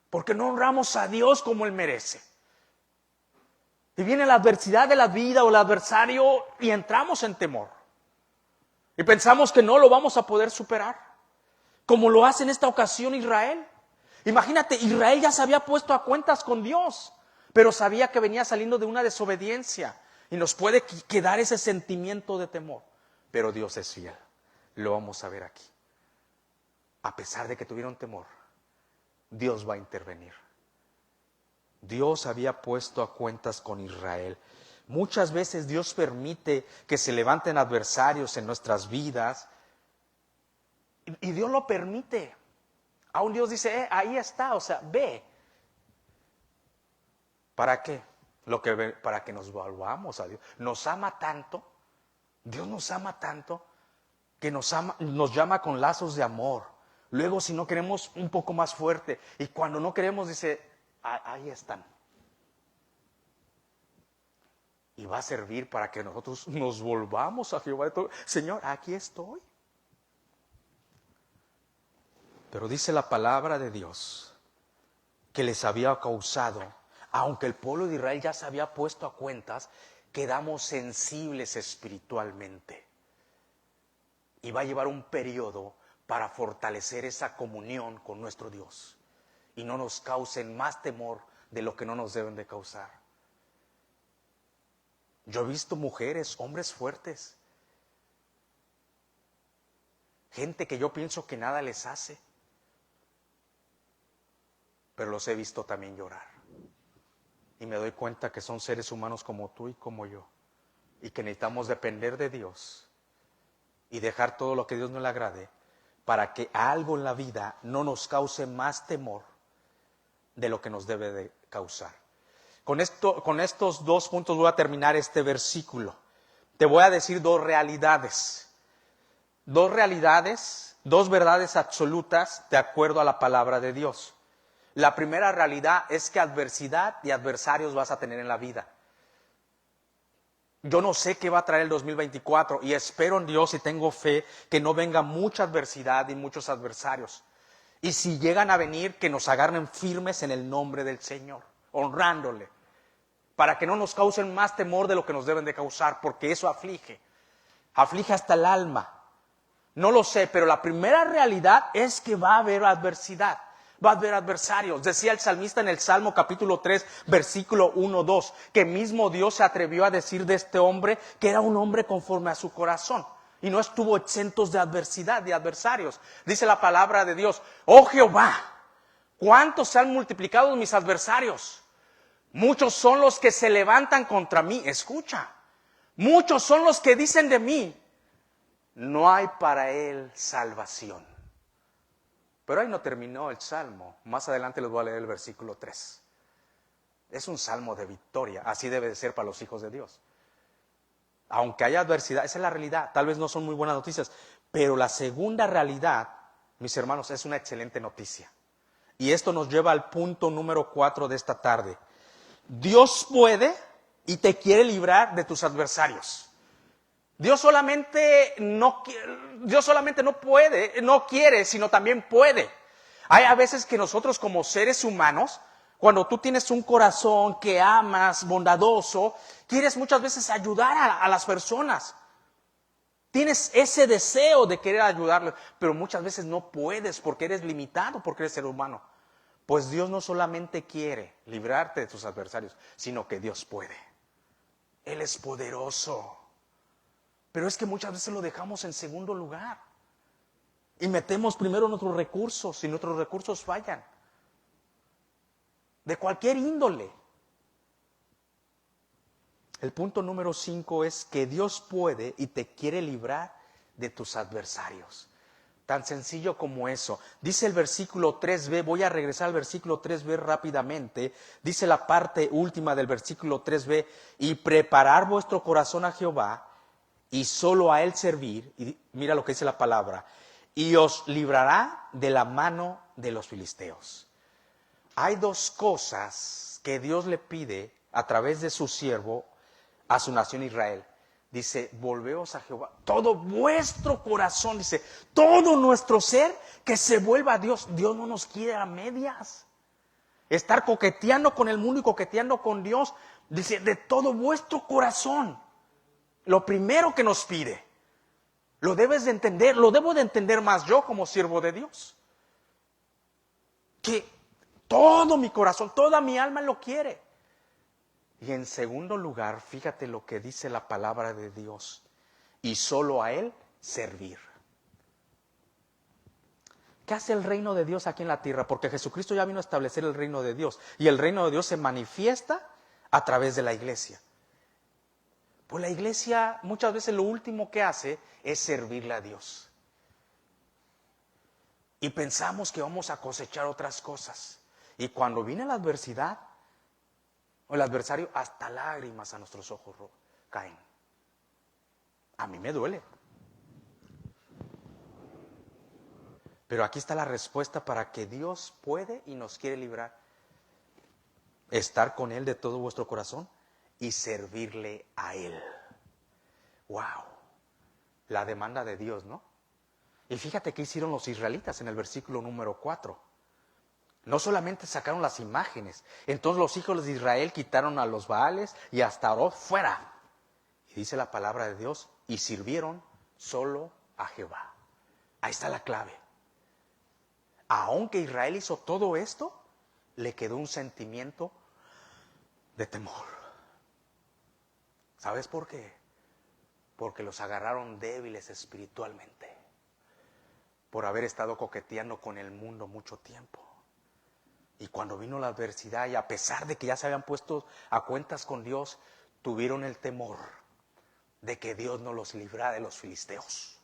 Porque no honramos a Dios como Él merece. Y viene la adversidad de la vida o el adversario y entramos en temor. Y pensamos que no lo vamos a poder superar. Como lo hace en esta ocasión Israel. Imagínate, Israel ya se había puesto a cuentas con Dios, pero sabía que venía saliendo de una desobediencia. Y nos puede quedar ese sentimiento de temor. Pero Dios es fiel. Lo vamos a ver aquí. A pesar de que tuvieron temor, Dios va a intervenir. Dios había puesto a cuentas con Israel. Muchas veces Dios permite que se levanten adversarios en nuestras vidas. Y Dios lo permite. Aún Dios dice, ahí está, o sea, ve. ¿Para qué? Para que nos volvamos a Dios. Nos ama tanto, Dios nos ama tanto, que nos llama con lazos de amor. Luego, si no queremos, un poco más fuerte. Y cuando no queremos, dice, ahí están. Y va a servir para que nosotros nos volvamos a Jehová. Señor, aquí estoy. Pero dice la palabra de Dios que les había causado, aunque el pueblo de Israel ya se había puesto a cuentas, quedamos sensibles espiritualmente. Y va a llevar un periodo para fortalecer esa comunión con nuestro Dios. Y no nos causen más temor de lo que no nos deben de causar. Yo he visto mujeres, hombres fuertes. Gente que yo pienso que nada les hace. pero los he visto también llorar. Y me doy cuenta que son seres humanos como tú y como yo, y que necesitamos depender de Dios y dejar todo lo que a Dios no le agrade, para que algo en la vida no nos cause más temor de lo que nos debe de causar. Con estos 2 puntos voy a terminar este versículo. Te voy a decir 2 realidades. 2 realidades, 2 verdades absolutas de acuerdo a la palabra de Dios. La primera realidad es que adversidad y adversarios vas a tener en la vida. Yo no sé qué va a traer el 2024 y espero en Dios y tengo fe que no venga mucha adversidad y muchos adversarios. Y si llegan a venir, que nos agarren firmes en el nombre del Señor, honrándole, para que no nos causen más temor de lo que nos deben de causar, porque eso aflige hasta el alma. No lo sé, pero la primera realidad es que va a haber adversidad. Va a haber adversarios. Decía el salmista en el Salmo capítulo 3, versículo 1-2, que mismo Dios se atrevió a decir de este hombre que era un hombre conforme a su corazón. Y no estuvo exentos de adversidad, de adversarios. Dice la palabra de Dios: oh Jehová, ¿cuántos se han multiplicado mis adversarios? Muchos son los que se levantan contra mí. Escucha, muchos son los que dicen de mí: no hay para él salvación. Pero ahí no terminó el salmo. Más adelante les voy a leer el versículo 3. Es un salmo de victoria. Así debe de ser para los hijos de Dios. Aunque haya adversidad, esa es la realidad. Tal vez no son muy buenas noticias, pero la segunda realidad, mis hermanos, es una excelente noticia. Y esto nos lleva al punto número 4 de esta tarde. Dios puede y te quiere librar de tus adversarios. Dios solamente no puede, no quiere, sino también puede. Hay a veces que nosotros como seres humanos, cuando tú tienes un corazón que amas, bondadoso, quieres muchas veces ayudar a las personas. Tienes ese deseo de querer ayudarles, pero muchas veces no puedes porque eres limitado, porque eres ser humano. Pues Dios no solamente quiere librarte de tus adversarios, sino que Dios puede. Él es poderoso. Pero es que muchas veces lo dejamos en segundo lugar. Y metemos primero nuestros recursos, y nuestros recursos fallan. De cualquier índole. El punto número 5 es que Dios puede y te quiere librar de tus adversarios. Tan sencillo como eso. Dice el versículo 3b, voy a regresar al versículo 3b rápidamente. Dice la parte última del versículo 3b, y preparar vuestro corazón a Jehová, y solo a Él servir, y mira lo que dice la palabra, y os librará de la mano de los filisteos. Hay 2 cosas que Dios le pide a través de su siervo a su nación Israel. Dice: volveos a Jehová, todo vuestro corazón, dice, todo nuestro ser, que se vuelva a Dios. Dios no nos quiere a medias. Estar coqueteando con el mundo y coqueteando con Dios. Dice: de todo vuestro corazón. Lo primero que nos pide, lo debes de entender, lo debo de entender más yo como siervo de Dios. Que todo mi corazón, toda mi alma lo quiere. Y en segundo lugar, fíjate lo que dice la palabra de Dios: y solo a Él servir. ¿Qué hace el reino de Dios aquí en la tierra? Porque Jesucristo ya vino a establecer el reino de Dios. Y el reino de Dios se manifiesta a través de la iglesia. Pues la iglesia muchas veces lo último que hace es servirle a Dios. Y pensamos que vamos a cosechar otras cosas. Y cuando viene la adversidad, o el adversario, hasta lágrimas a nuestros ojos caen. A mí me duele. Pero aquí está la respuesta para que Dios puede y nos quiere librar. Estar con Él de todo vuestro corazón y servirle a Él. ¡Wow! La demanda de Dios, ¿no? Y fíjate qué hicieron los israelitas en el versículo número 4. No solamente sacaron las imágenes. Entonces los hijos de Israel quitaron a los Baales y hasta Astarot fuera. Y dice la palabra de Dios: y sirvieron solo a Jehová. Ahí está la clave. Aunque Israel hizo todo esto, le quedó un sentimiento de temor. ¿Sabes por qué? Porque los agarraron débiles espiritualmente, por haber estado coqueteando con el mundo mucho tiempo. Y cuando vino la adversidad, y a pesar de que ya se habían puesto a cuentas con Dios, tuvieron el temor de que Dios no los librara de los filisteos.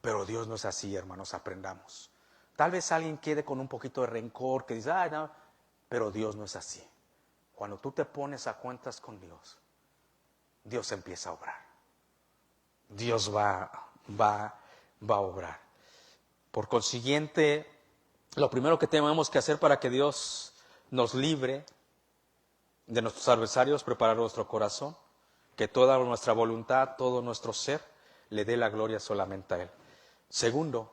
Pero Dios no es así, hermanos, aprendamos. Tal vez alguien quede con un poquito de rencor, que dice, ay, no, pero Dios no es así. Cuando tú te pones a cuentas con Dios, Dios empieza a obrar. Dios va a obrar. Por consiguiente, lo primero que tenemos que hacer para que Dios nos libre de nuestros adversarios, preparar nuestro corazón, que toda nuestra voluntad, todo nuestro ser, le dé la gloria solamente a Él. Segundo,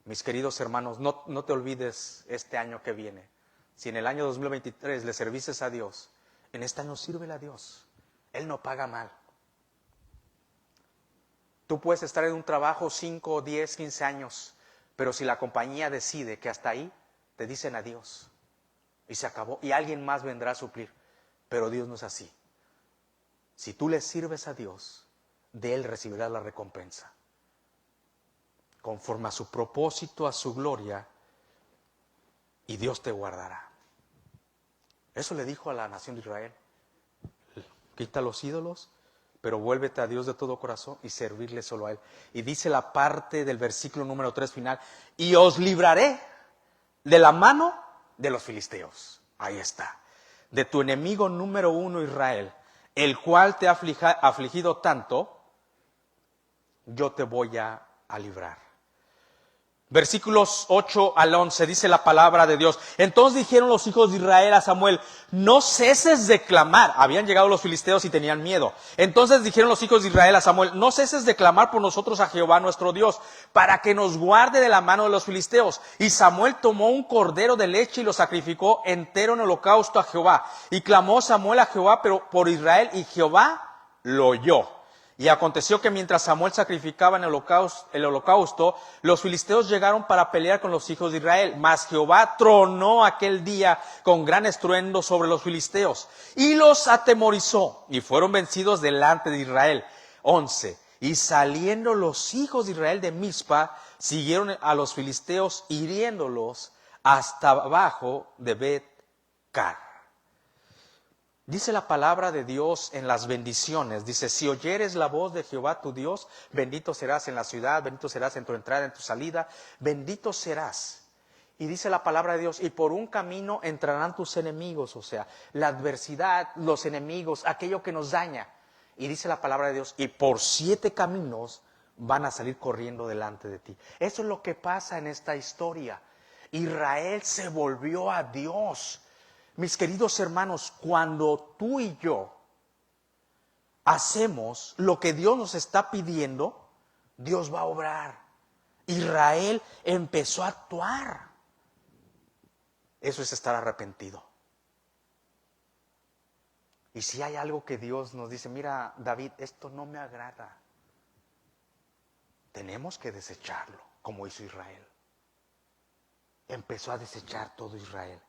mis queridos hermanos, no te olvides este año que viene. Si en el año 2023 le services a Dios, en este año sírvele a Dios. Él no paga mal. Tú puedes estar en un trabajo 5, 10, 15 años, pero si la compañía decide que hasta ahí, te dicen adiós. Y se acabó. Y alguien más vendrá a suplir. Pero Dios no es así. Si tú le sirves a Dios, de Él recibirás la recompensa. Conforme a su propósito, a su gloria, y Dios te guardará. Eso le dijo a la nación de Israel. Quita los ídolos, pero vuélvete a Dios de todo corazón y servirle solo a Él. Y dice la parte del versículo número 3 final, y os libraré de la mano de los filisteos. Ahí está. De tu enemigo número 1, Israel, el cual te ha afligido tanto, yo te voy a librar. Versículos 8 al 11 dice la palabra de Dios. Entonces dijeron los hijos de Israel a Samuel, no ceses de clamar. Habían llegado los filisteos y tenían miedo. Entonces dijeron los hijos de Israel a Samuel, no ceses de clamar por nosotros a Jehová nuestro Dios, para que nos guarde de la mano de los filisteos. Y Samuel tomó un cordero de leche y lo sacrificó entero en holocausto a Jehová. Y clamó Samuel a Jehová pero por Israel, y Jehová lo oyó. Y aconteció que mientras Samuel sacrificaba en el holocausto, los filisteos llegaron para pelear con los hijos de Israel. Mas Jehová tronó aquel día con gran estruendo sobre los filisteos y los atemorizó, y fueron vencidos delante de Israel. 11. Y saliendo los hijos de Israel de Mizpa, siguieron a los filisteos, hiriéndolos hasta abajo de Bet-car. Dice la palabra de Dios en las bendiciones. Dice, si oyeres la voz de Jehová tu Dios, bendito serás en la ciudad, bendito serás en tu entrada, en tu salida, bendito serás. Y dice la palabra de Dios, y por un camino entrarán tus enemigos, o sea, la adversidad, los enemigos, aquello que nos daña. Y dice la palabra de Dios, y por 7 caminos van a salir corriendo delante de ti. Eso es lo que pasa en esta historia. Israel se volvió a Dios. Mis queridos hermanos, cuando tú y yo hacemos lo que Dios nos está pidiendo, Dios va a obrar. Israel empezó a actuar. Eso es estar arrepentido. Y si hay algo que Dios nos dice, mira, David, esto no me agrada, tenemos que desecharlo, como hizo Israel. Empezó a desechar todo Israel.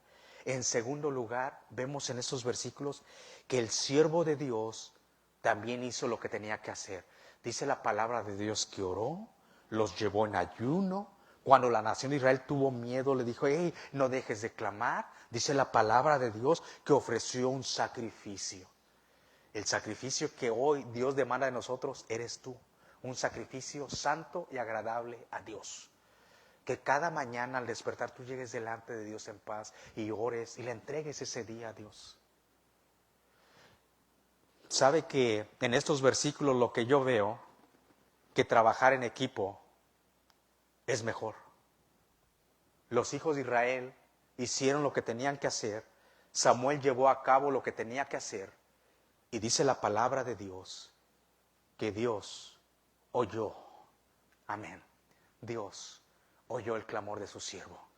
En segundo lugar, vemos en estos versículos que el siervo de Dios también hizo lo que tenía que hacer. Dice la palabra de Dios que oró, los llevó en ayuno. Cuando la nación de Israel tuvo miedo, le dijo, hey, no dejes de clamar. Dice la palabra de Dios que ofreció un sacrificio. El sacrificio que hoy Dios demanda de nosotros eres tú. Un sacrificio santo y agradable a Dios. Que cada mañana al despertar tú llegues delante de Dios en paz y ores y le entregues ese día a Dios. Sabe que en estos versículos lo que yo veo, que trabajar en equipo es mejor. Los hijos de Israel hicieron lo que tenían que hacer. Samuel llevó a cabo lo que tenía que hacer. Y dice la palabra de Dios que Dios oyó. Amén. Dios oyó el clamor de su siervo.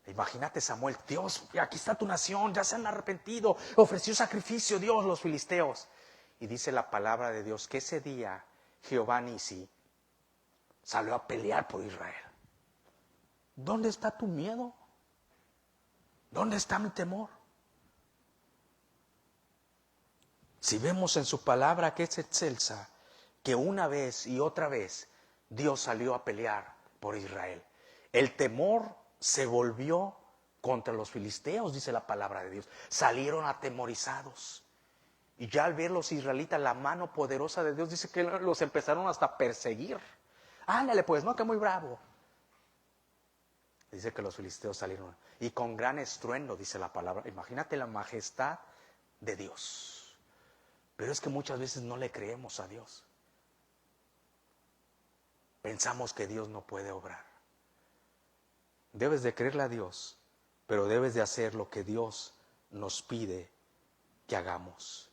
Imagínate Samuel, Dios, aquí está tu nación, ya se han arrepentido, ofreció sacrificio Dios, los filisteos. Y dice la palabra de Dios que ese día Jehová Nisi salió a pelear por Israel. ¿Dónde está tu miedo? ¿Dónde está mi temor? Si vemos en su palabra que es excelsa, que una vez y otra vez Dios salió a pelear por Israel. El temor se volvió contra los filisteos, dice la palabra de Dios. Salieron atemorizados. Y ya al ver los israelitas la mano poderosa de Dios, dice que los empezaron hasta a perseguir. Ándale pues, no, que muy bravo. Dice que los filisteos salieron. Y con gran estruendo, dice la palabra. Imagínate la majestad de Dios. Pero es que muchas veces no le creemos a Dios. Pensamos que Dios no puede obrar. Debes de creerle a Dios, pero debes de hacer lo que Dios nos pide que hagamos.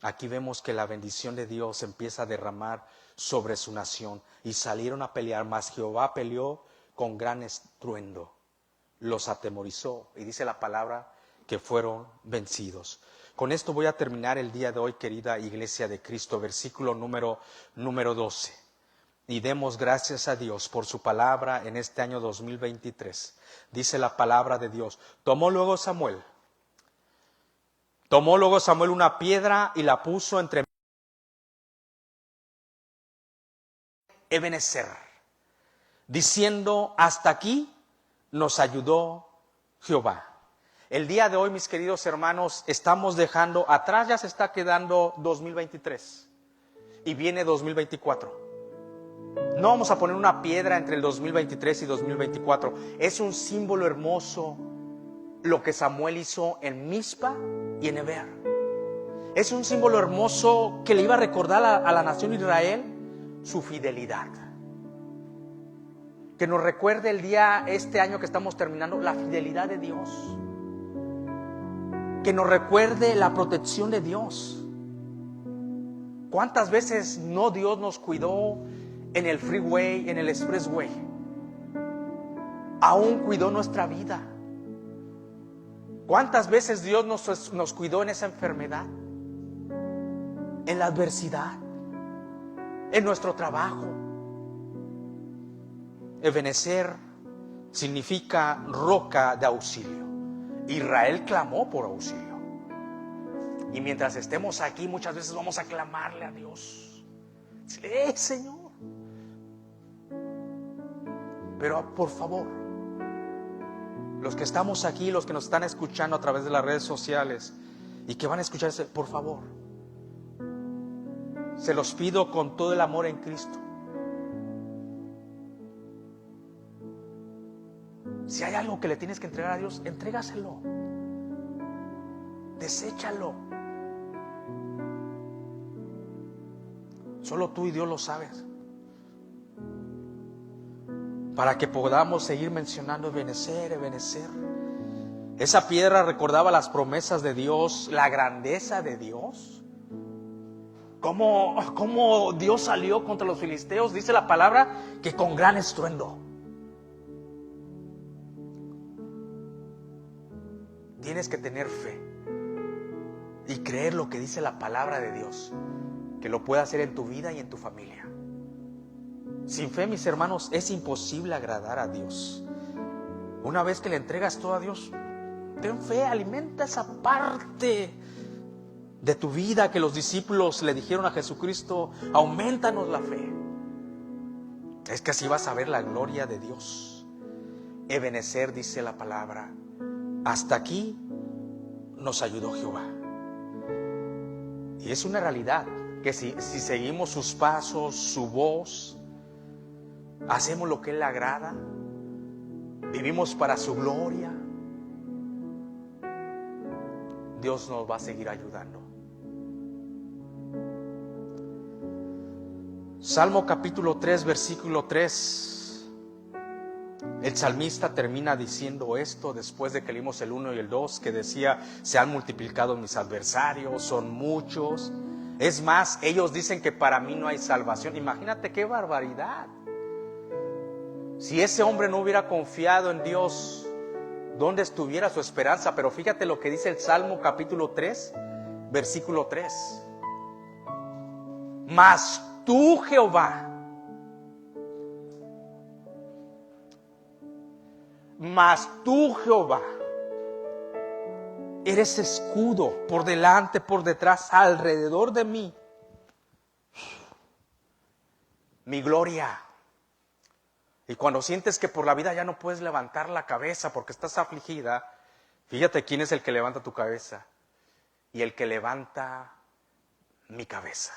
Aquí vemos que la bendición de Dios empieza a derramar sobre su nación y salieron a pelear, mas Jehová peleó con gran estruendo, los atemorizó y dice la palabra que fueron vencidos. Con esto voy a terminar el día de hoy, querida iglesia de Cristo, versículo número 12. Y demos gracias a Dios por su palabra en este año 2023. Dice la palabra de Dios. Tomó luego Samuel una piedra y la puso entre Ebenezer, diciendo: hasta aquí nos ayudó Jehová. El día de hoy, mis queridos hermanos, estamos dejando atrás, ya se está quedando 2023 y viene 2024. No vamos a poner una piedra entre el 2023 y 2024. Es un símbolo hermoso lo que Samuel hizo en Mizpa y en Heber. Es un símbolo hermoso que le iba a recordar a la nación de Israel su fidelidad. Que nos recuerde el día, este año que estamos terminando, la fidelidad de Dios. Que nos recuerde la protección de Dios. ¿Cuántas veces no Dios nos cuidó en el freeway, en el expressway? Aún cuidó nuestra vida. ¿Cuántas veces Dios nos cuidó en esa enfermedad? En la adversidad, en nuestro trabajo. Ebenezer significa roca de auxilio. Israel clamó por auxilio. Y mientras estemos aquí, muchas veces vamos a clamarle a Dios. Sí, Señor. Pero por favor, los que estamos aquí, los que nos están escuchando a través de las redes sociales y que van a escucharse, por favor, se los pido con todo el amor en Cristo. Si hay algo que le tienes que entregar a Dios, entrégaselo. Deséchalo. Solo tú y Dios lo sabes. Para que podamos seguir mencionando Ebenezer, Ebenezer. Esa piedra recordaba las promesas de Dios, la grandeza de Dios. Cómo Dios salió contra los filisteos. Dice la palabra que con gran estruendo. Tienes que tener fe y creer lo que dice la palabra de Dios, que lo puede hacer en tu vida y en tu familia. Sin fe, mis hermanos, es imposible agradar a Dios. Una vez que le entregas todo a Dios, ten fe, alimenta esa parte de tu vida que los discípulos le dijeron a Jesucristo: aumentanos la fe. Es que así vas a ver la gloria de Dios. Ebenezer, dice la palabra, hasta aquí nos ayudó Jehová. Y es una realidad que si seguimos sus pasos, su voz, hacemos lo que Él le agrada, vivimos para su gloria, Dios nos va a seguir ayudando. Salmo capítulo 3, versículo 3. El salmista termina diciendo esto después de que leímos el 1 y el 2, que decía: se han multiplicado mis adversarios, son muchos. Es más, ellos dicen que para mí no hay salvación. Imagínate qué barbaridad. Si ese hombre no hubiera confiado en Dios, ¿dónde estuviera su esperanza? Pero fíjate lo que dice el Salmo capítulo 3, versículo 3. Mas tú, Jehová, eres escudo por delante, por detrás, alrededor de mí. Mi gloria, Y cuando sientes que por la vida ya no puedes levantar la cabeza porque estás afligida, fíjate quién es el que levanta tu cabeza y el que levanta mi cabeza.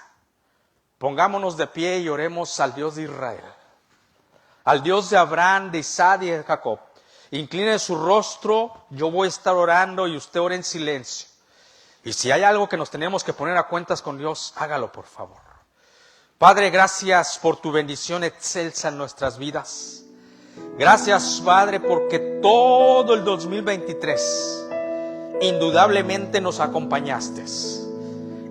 Pongámonos de pie y oremos al Dios de Israel, al Dios de Abraham, de Isaac y de Jacob. Incline su rostro, yo voy a estar orando y usted ore en silencio. Y si hay algo que nos tenemos que poner a cuentas con Dios, hágalo por favor. Padre, gracias por tu bendición excelsa en nuestras vidas. Gracias, Padre, porque todo el 2023 indudablemente nos acompañaste.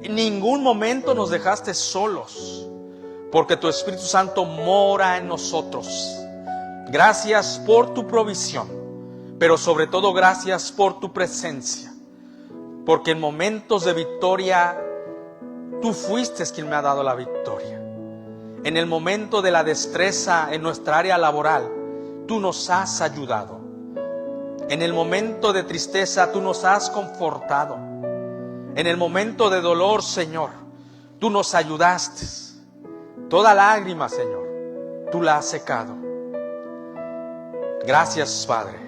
En ningún momento nos dejaste solos, porque tu Espíritu Santo mora en nosotros. Gracias por tu provisión, pero sobre todo gracias por tu presencia, porque en momentos de victoria tú fuiste quien me ha dado la victoria. En el momento de la destreza en nuestra área laboral, tú nos has ayudado. En el momento de tristeza, tú nos has confortado. En el momento de dolor, Señor, tú nos ayudaste. Toda lágrima, Señor, tú la has secado. Gracias, Padre,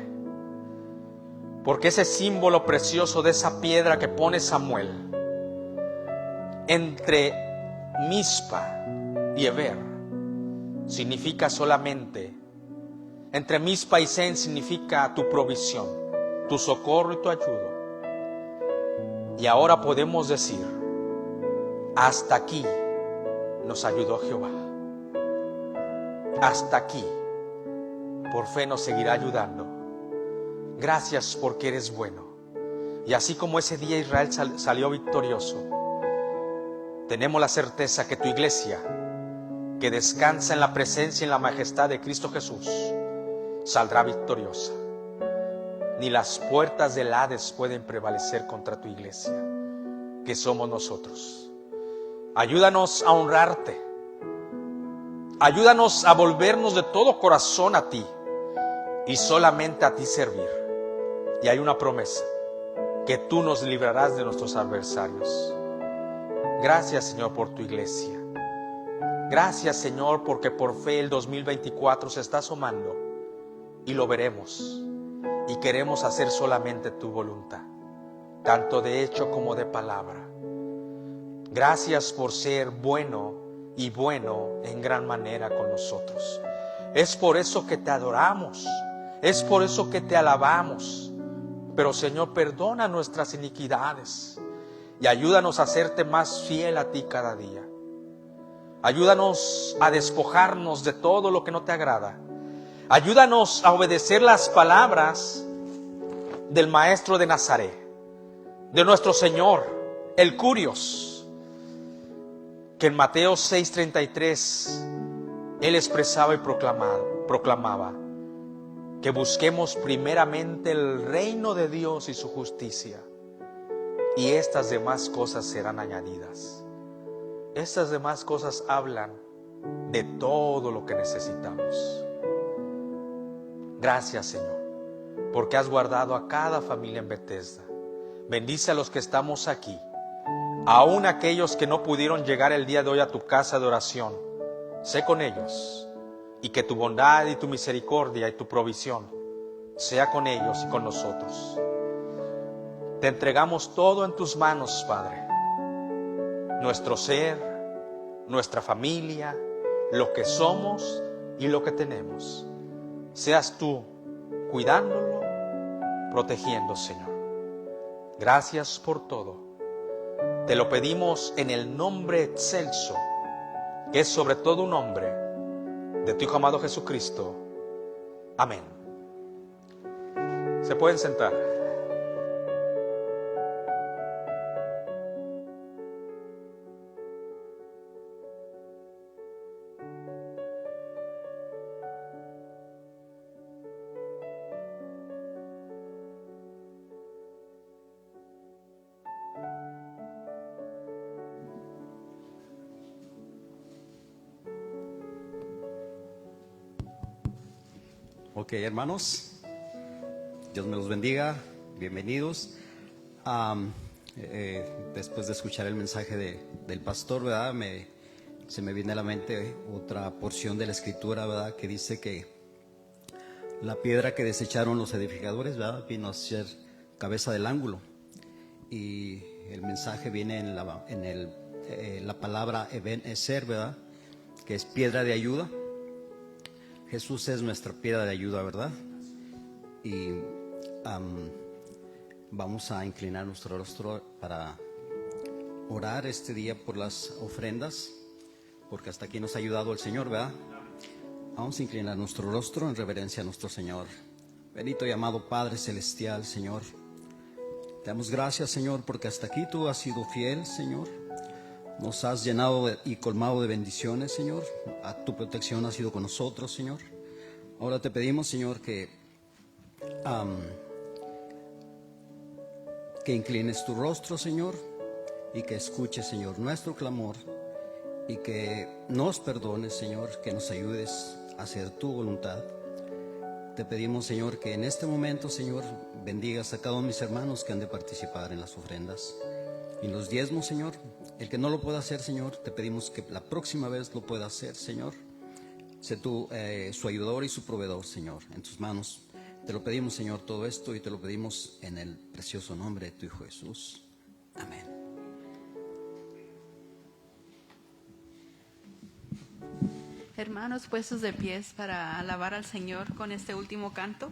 porque ese símbolo precioso de esa piedra que pone Samuel entre Mizpa y Eber significa solamente, entre Mizpa y Sen significa tu provisión, tu socorro y tu ayuda. Y ahora podemos decir, hasta aquí nos ayudó Jehová. Hasta aquí, por fe nos seguirá ayudando. Gracias porque eres bueno. Y así como ese día Israel salió victorioso, tenemos la certeza que tu iglesia, que descansa en la presencia y en la majestad de Cristo Jesús, saldrá victoriosa. Ni las puertas del Hades pueden prevalecer contra tu iglesia, que somos nosotros. Ayúdanos a honrarte. Ayúdanos a volvernos de todo corazón a ti y solamente a ti servir. Y hay una promesa, que tú nos librarás de nuestros adversarios. Gracias, Señor, por tu iglesia. Gracias, Señor, porque por fe el 2024 se está asomando y lo veremos. Y queremos hacer solamente tu voluntad, tanto de hecho como de palabra. Gracias por ser bueno y bueno en gran manera con nosotros. Es por eso que te adoramos, es por eso que te alabamos. Pero, Señor, perdona nuestras iniquidades y ayúdanos a hacerte más fiel a ti cada día. Ayúdanos a despojarnos de todo lo que no te agrada. Ayúdanos a obedecer las palabras del Maestro de Nazaret, de nuestro Señor, el Curios, que en Mateo 6:33 Él expresaba y proclamaba que busquemos primeramente el reino de Dios y su justicia, y estas demás cosas serán añadidas. Estas demás cosas hablan de todo lo que necesitamos. Gracias, Señor, porque has guardado a cada familia en Bethesda. Bendice a los que estamos aquí, aún aquellos que no pudieron llegar el día de hoy a tu casa de oración. Sé con ellos, y que tu bondad y tu misericordia y tu provisión sea con ellos y con nosotros. Te entregamos todo en tus manos, Padre. Nuestro ser, nuestra familia, lo que somos y lo que tenemos. Seas tú cuidándolo, protegiendo, Señor. Gracias por todo. Te lo pedimos en el nombre excelso, que es sobre todo un nombre, de tu Hijo amado Jesucristo. Amén. Se pueden sentar. Ok, hermanos, Dios me los bendiga, bienvenidos. Después de escuchar el mensaje del pastor, ¿verdad? Se me viene a la mente otra porción de la escritura, ¿verdad? Que dice que La piedra que desecharon los edificadores, ¿verdad?, vino a ser cabeza del ángulo. Y el mensaje viene en la palabra Eben Ezer, ¿verdad?, que es piedra de ayuda. Jesús es nuestra piedra de ayuda, ¿verdad? Y vamos a inclinar nuestro rostro para orar este día por las ofrendas, porque hasta aquí nos ha ayudado el Señor, ¿verdad? Vamos a inclinar nuestro rostro en reverencia a nuestro Señor. Bendito y amado Padre Celestial, Señor, te damos gracias, Señor, porque hasta aquí tú has sido fiel, Señor. Nos has llenado y colmado de bendiciones, Señor. A tu protección has sido con nosotros, Señor. Ahora te pedimos, Señor, que inclines tu rostro, Señor, y que escuches, Señor, nuestro clamor, y que nos perdones, Señor, que nos ayudes a hacer tu voluntad. Te pedimos, Señor, que en este momento, Señor, bendigas a cada uno de mis hermanos que han de participar en las ofrendas y los diezmos, Señor. El que no lo pueda hacer, Señor, te pedimos que la próxima vez lo pueda hacer, Señor. Sé tú su ayudador y su proveedor, Señor, en tus manos. Te lo pedimos, Señor, todo esto, y te lo pedimos en el precioso nombre de tu Hijo Jesús. Amén. Hermanos, puestos de pies para alabar al Señor con este último canto,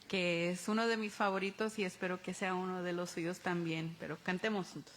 que es uno de mis favoritos y espero que sea uno de los suyos también, pero cantemos juntos.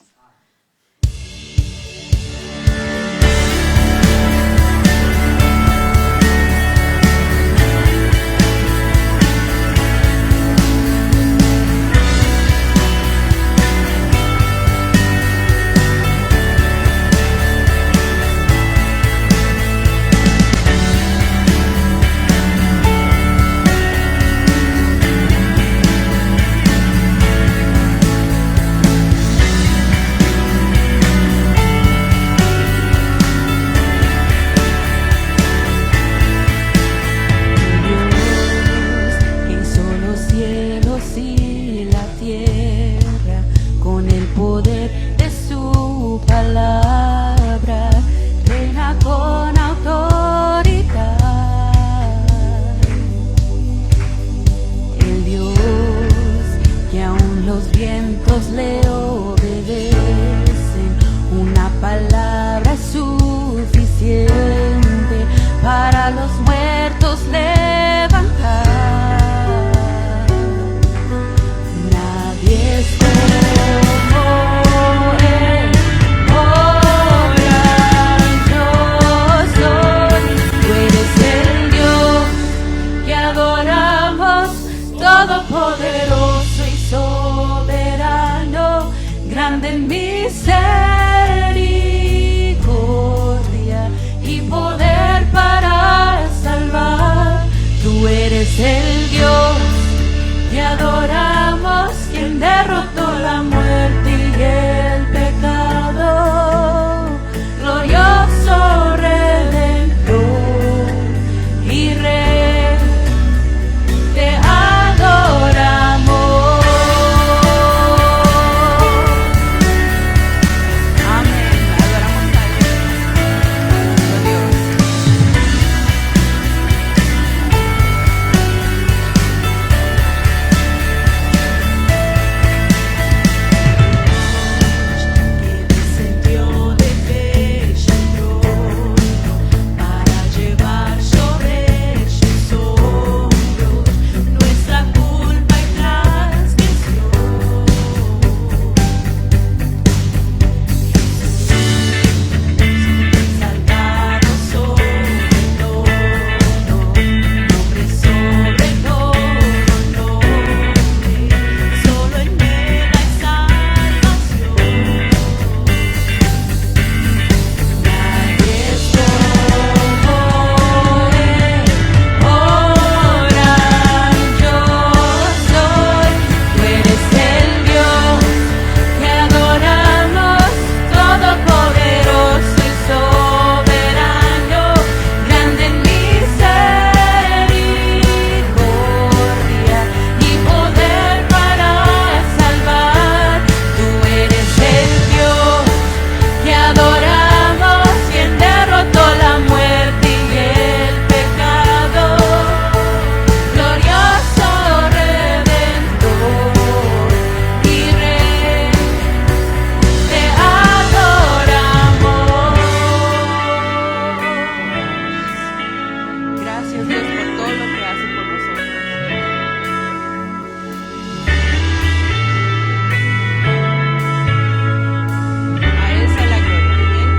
Gracias, Dios, por todo lo que hace por nosotros. A Él sea la gloria. Amén.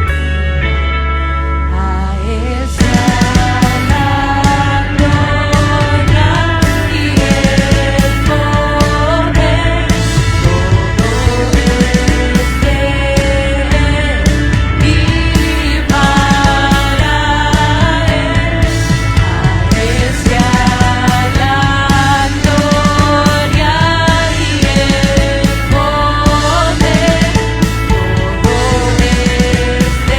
A Él sea la gloria y el poder. Todo es de Él y para Él. A Él sea la gloria y el poder. Todo es de Él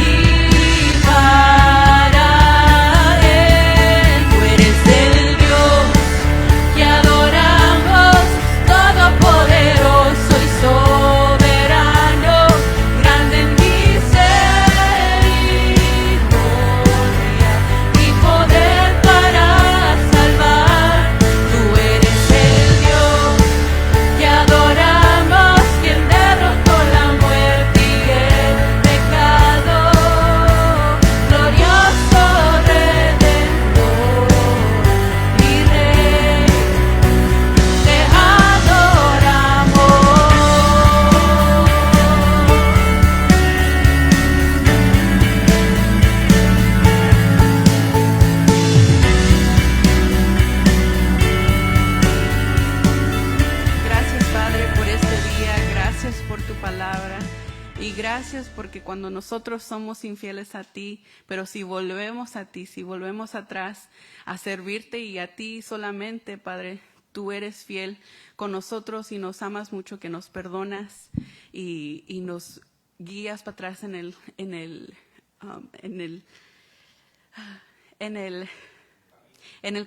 y para Él. Tú eres el Dios que adoramos, todopoderoso y soberano, grande en misericordia y poder para salvar. Tú eres el Dios que adoramos, quien derrotó la muerte y el pecado, glorioso Redentor y Rey, te adoramos. Gracias, Padre, por este día. Gracias por tu palabra. Y gracias porque cuando nosotros somos infieles a ti, pero si volvemos a ti, si volvemos atrás a servirte y a ti solamente, Padre, tú eres fiel con nosotros y nos amas mucho, que nos perdonas y nos guías para atrás en el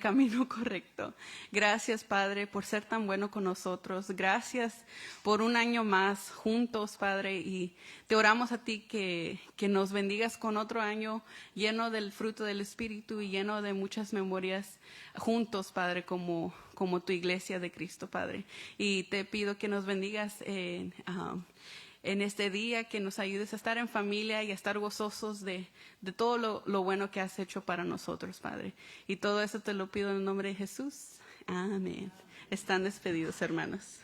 camino correcto. Gracias, Padre, por ser tan bueno con nosotros. Gracias por un año más juntos, Padre, y te oramos a ti que nos bendigas con otro año lleno del fruto del Espíritu y lleno de muchas memorias juntos, Padre, como tu iglesia de Cristo, Padre. Y te pido que nos bendigas en este día, que nos ayudes a estar en familia y a estar gozosos de todo lo bueno que has hecho para nosotros, Padre. Y todo eso te lo pido en el nombre de Jesús. Amén. Están despedidos, hermanos.